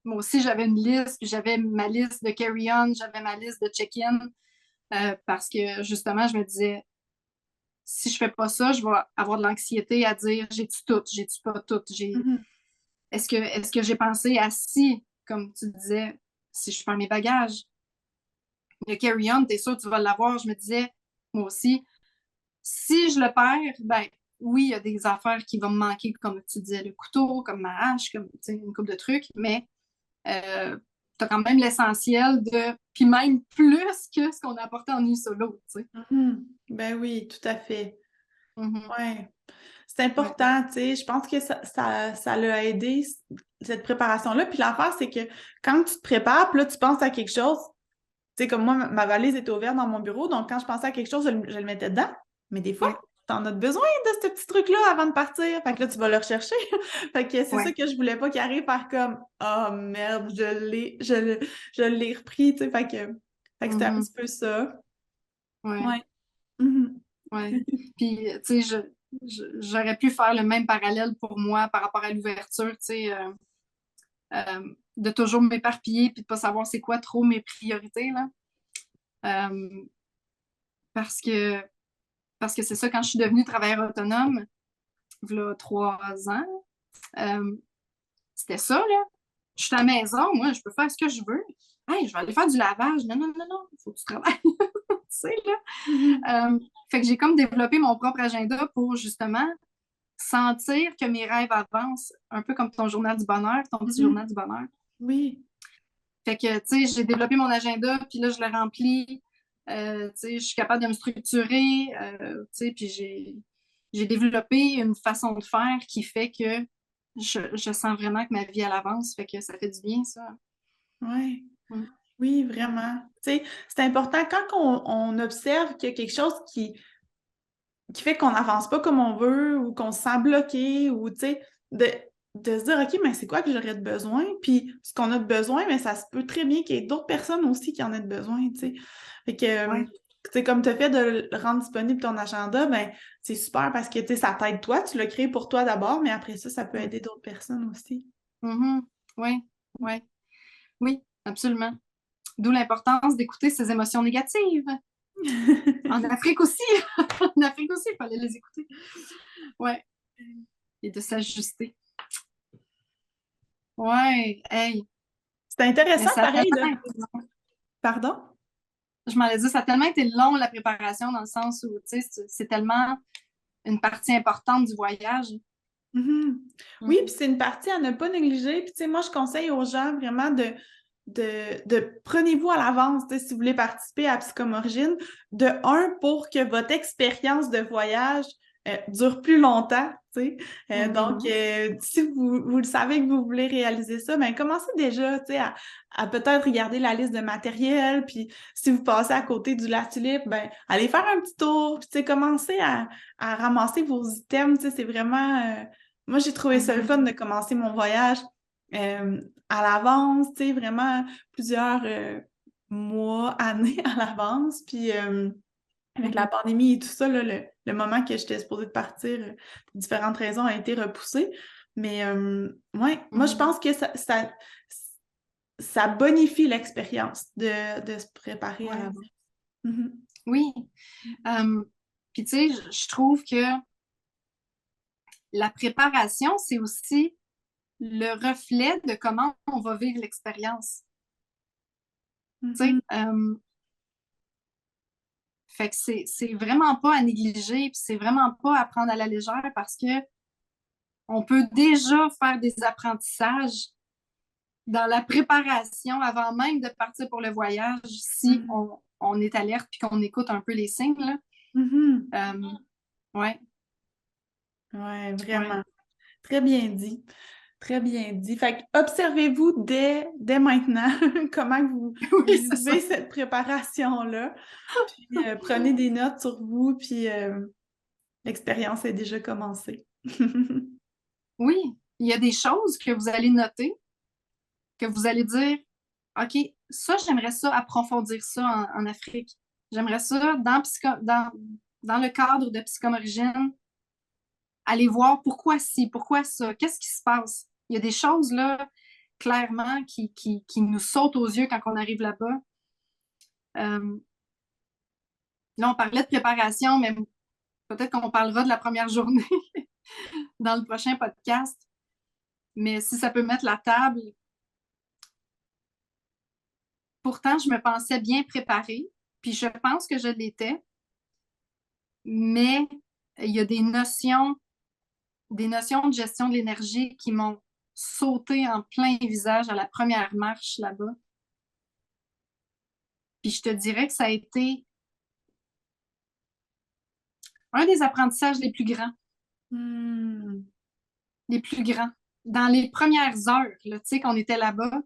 Moi aussi, j'avais une liste, puis j'avais ma liste de carry-on, j'avais ma liste de check-in, parce que justement, je me disais, si je fais pas ça, je vais avoir de l'anxiété à dire, j'ai-tu tout, j'ai-tu pas tout, Mhm. est-ce que j'ai pensé à si, comme tu disais, si je perds mes bagages, le carry-on, t'es sûr que tu vas l'avoir. Je me disais, moi aussi, si je le perds, ben oui, il y a des affaires qui vont me manquer, comme tu disais, le couteau, comme ma hache, comme une couple de trucs, mais tu as quand même l'essentiel de. Puis même plus que ce qu'on a apporté en nuit solo, tu sais. Mhm. Ben oui, tout à fait. Mhm. Ouais. C'est Ouais. important, tu sais. Je pense que ça l'a aidé, cette préparation-là. Puis l'affaire, c'est que quand tu te prépares, puis là, tu penses à quelque chose, tu sais, comme moi, ma valise était ouverte dans mon bureau, donc quand je pensais à quelque chose, je le mettais dedans. Mais des fois, Ouais. t'en as besoin de ce petit truc-là avant de partir. Fait que là, tu vas le rechercher. Fait que c'est ça Ouais. que je voulais pas qu'il arrive par comme oh merde, je l'ai repris, tu sais. Fait que c'était un Mhm. petit peu ça. Ouais. Ouais. Mhm. Ouais. Puis, tu sais, j'aurais pu faire le même parallèle pour moi par rapport à l'ouverture, tu sais, de toujours m'éparpiller puis de pas savoir c'est quoi trop mes priorités, là. Euh, parce que, parce que c'est ça, quand je suis devenue travailleur autonome, il y a 3 ans, euh, c'était ça, là. Je suis à la maison, moi, je peux faire ce que je veux. Hey, je vais aller faire du lavage. Non, non, non, non, il faut que tu travailles. Tu sais, Mhm. là. Fait que j'ai comme développé mon propre agenda pour justement sentir que mes rêves avancent, un peu comme ton journal du bonheur, ton petit Mhm. journal du bonheur. Oui. Fait que, tu sais, j'ai développé mon agenda, puis là, je le remplis. Tu sais, je suis capable de me structurer, tu sais, puis j'ai développé une façon de faire qui fait que je sens vraiment que ma vie, elle avance. Fait que ça fait du bien, ça. Ouais. Mm. Oui, Ouais. vraiment. Tu sais, c'est important quand on observe qu'il y a quelque chose qui fait qu'on n'avance pas comme on veut ou qu'on se sent bloqué ou, tu sais, de, de se dire, OK, mais c'est quoi que j'aurais de besoin? Puis ce qu'on a de besoin, mais ça se peut très bien qu'il y ait d'autres personnes aussi qui en aient de besoin, tu sais. Fait que, Ouais. tu sais, comme tu as fait de le rendre disponible ton agenda, ben c'est super parce que, tu sais, ça t'aide toi, tu l'as créé pour toi d'abord, mais après ça peut Mm. aider d'autres personnes aussi. Mhm. Oui, oui, oui, absolument. D'où l'importance d'écouter ses émotions négatives. En Afrique aussi. En Afrique aussi, il fallait les écouter. Ouais. Et de s'ajuster. Ouais, hey. C'est Mais intéressant, ça a pareil, tellement de... été long. Pardon? Je m'en ai dit, ça a tellement été long, la préparation, dans le sens où, tu sais, c'est tellement une partie importante du voyage. Mhm. Oui, puis Mhm. c'est une partie à ne pas négliger. Puis, tu sais, moi, je conseille aux gens vraiment de prenez-vous à l'avance, tu sais, si vous voulez participer à Psychomorigine, de un, pour que votre expérience de voyage dure plus longtemps, tu sais. Donc, Mhm. si vous le savez que vous voulez réaliser ça, ben commencez déjà, tu sais, à peut-être regarder la liste de matériel, puis si vous passez à côté du La Tulipe, ben allez faire un petit tour, puis tu sais, commencez à ramasser vos items, tu sais, c'est vraiment... moi, j'ai trouvé ça le fun Mhm. de commencer mon voyage à l'avance, tu sais, vraiment plusieurs mois, années à l'avance. Puis avec la Mhm. pandémie et tout ça, là, le moment que j'étais supposée de partir, pour différentes raisons, a été repoussé. Mais ouais, moi, je Mhm. pense que ça bonifie l'expérience de se préparer à Ouais. l'avance. Mhm. Oui. Euh, Puis, tu sais, je trouve que la préparation, c'est aussi le reflet de comment on va vivre l'expérience. Tu sais, fait que c'est vraiment pas à négliger, puis c'est vraiment pas à prendre à la légère parce que on peut déjà faire des apprentissages dans la préparation avant même de partir pour le voyage si on est alerte puis qu'on écoute un peu les signes, là. Ouais. Ouais, vraiment. Ouais. Très bien dit. Très bien dit. Fait que observez-vous dès maintenant comment vous Oui, c'est ça. vivez cette préparation-là. Puis prenez des notes sur vous, puis l'expérience est déjà commencée. Oui, il y a des choses que vous allez noter, que vous allez dire, OK, ça, j'aimerais ça approfondir ça en Afrique. J'aimerais ça, dans le cadre de Psychomorigine, aller voir pourquoi ci, pourquoi ça, qu'est-ce qui se passe. Il y a des choses, là, clairement, qui nous sautent aux yeux quand on arrive là-bas. Là, on parlait de préparation, mais peut-être qu'on parlera de la première journée dans le prochain podcast. Mais si ça peut mettre la table, pourtant, je me pensais bien préparée, puis je pense que je l'étais, mais il y a des notions de gestion de l'énergie qui m'ont sauté en plein visage à la première marche là-bas. Puis je te dirais que ça a été un des apprentissages les plus grands. Les plus grands. Dans les premières heures, tu sais, qu'on était là-bas,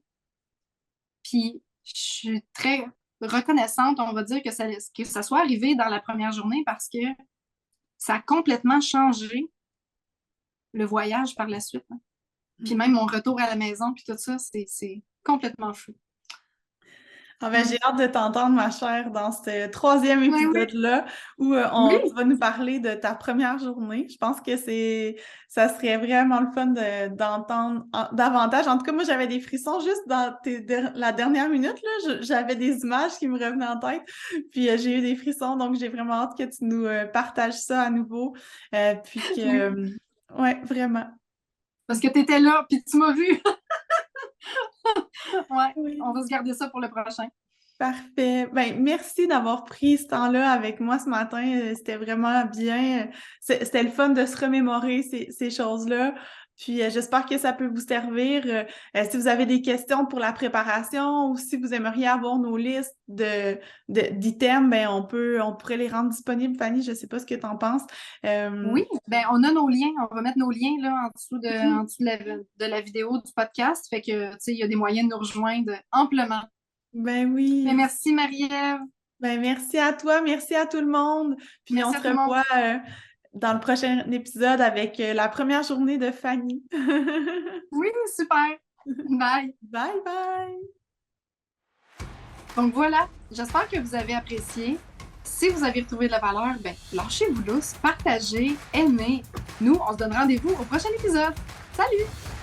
puis je suis très reconnaissante, on va dire, que ça soit arrivé dans la première journée parce que ça a complètement changé le voyage par la suite. Hein. Puis même mon retour à la maison, puis tout ça, c'est complètement fou. Ah ben, j'ai hâte de t'entendre, ma chère, dans ce troisième épisode-là où tu vas nous parler de ta première journée. Je pense que ça serait vraiment le fun d'entendre davantage. En tout cas, moi, j'avais des frissons juste dans la dernière minute, là. J'avais des images qui me revenaient en tête, puis j'ai eu des frissons, donc j'ai vraiment hâte que tu nous partages ça à nouveau. Puis que, ouais, vraiment. Parce que tu étais là, puis tu m'as vu. Ouais, oui. On va se garder ça pour le prochain. Parfait. Ben, merci d'avoir pris ce temps-là avec moi ce matin. C'était vraiment bien. C'était le fun de se remémorer ces choses-là. Puis j'espère que ça peut vous servir. Si vous avez des questions pour la préparation ou si vous aimeriez avoir nos listes d'items, ben on pourrait les rendre disponibles. Fanny, je ne sais pas ce que tu en penses. Oui, ben on a nos liens. On va mettre nos liens là, en dessous de la vidéo du podcast. Fait que, tu sais, il y a des moyens de nous rejoindre amplement. Ben oui. Mais merci, Marie-Ève. Ben merci à toi, merci à tout le monde. Puis merci on se revoit dans le prochain épisode avec la première journée de Fanny. Oui, super. Bye. Bye bye. Donc voilà, j'espère que vous avez apprécié. Si vous avez retrouvé de la valeur, ben lâchez-vous lousse, partagez, aimez. Nous, on se donne rendez-vous au prochain épisode. Salut!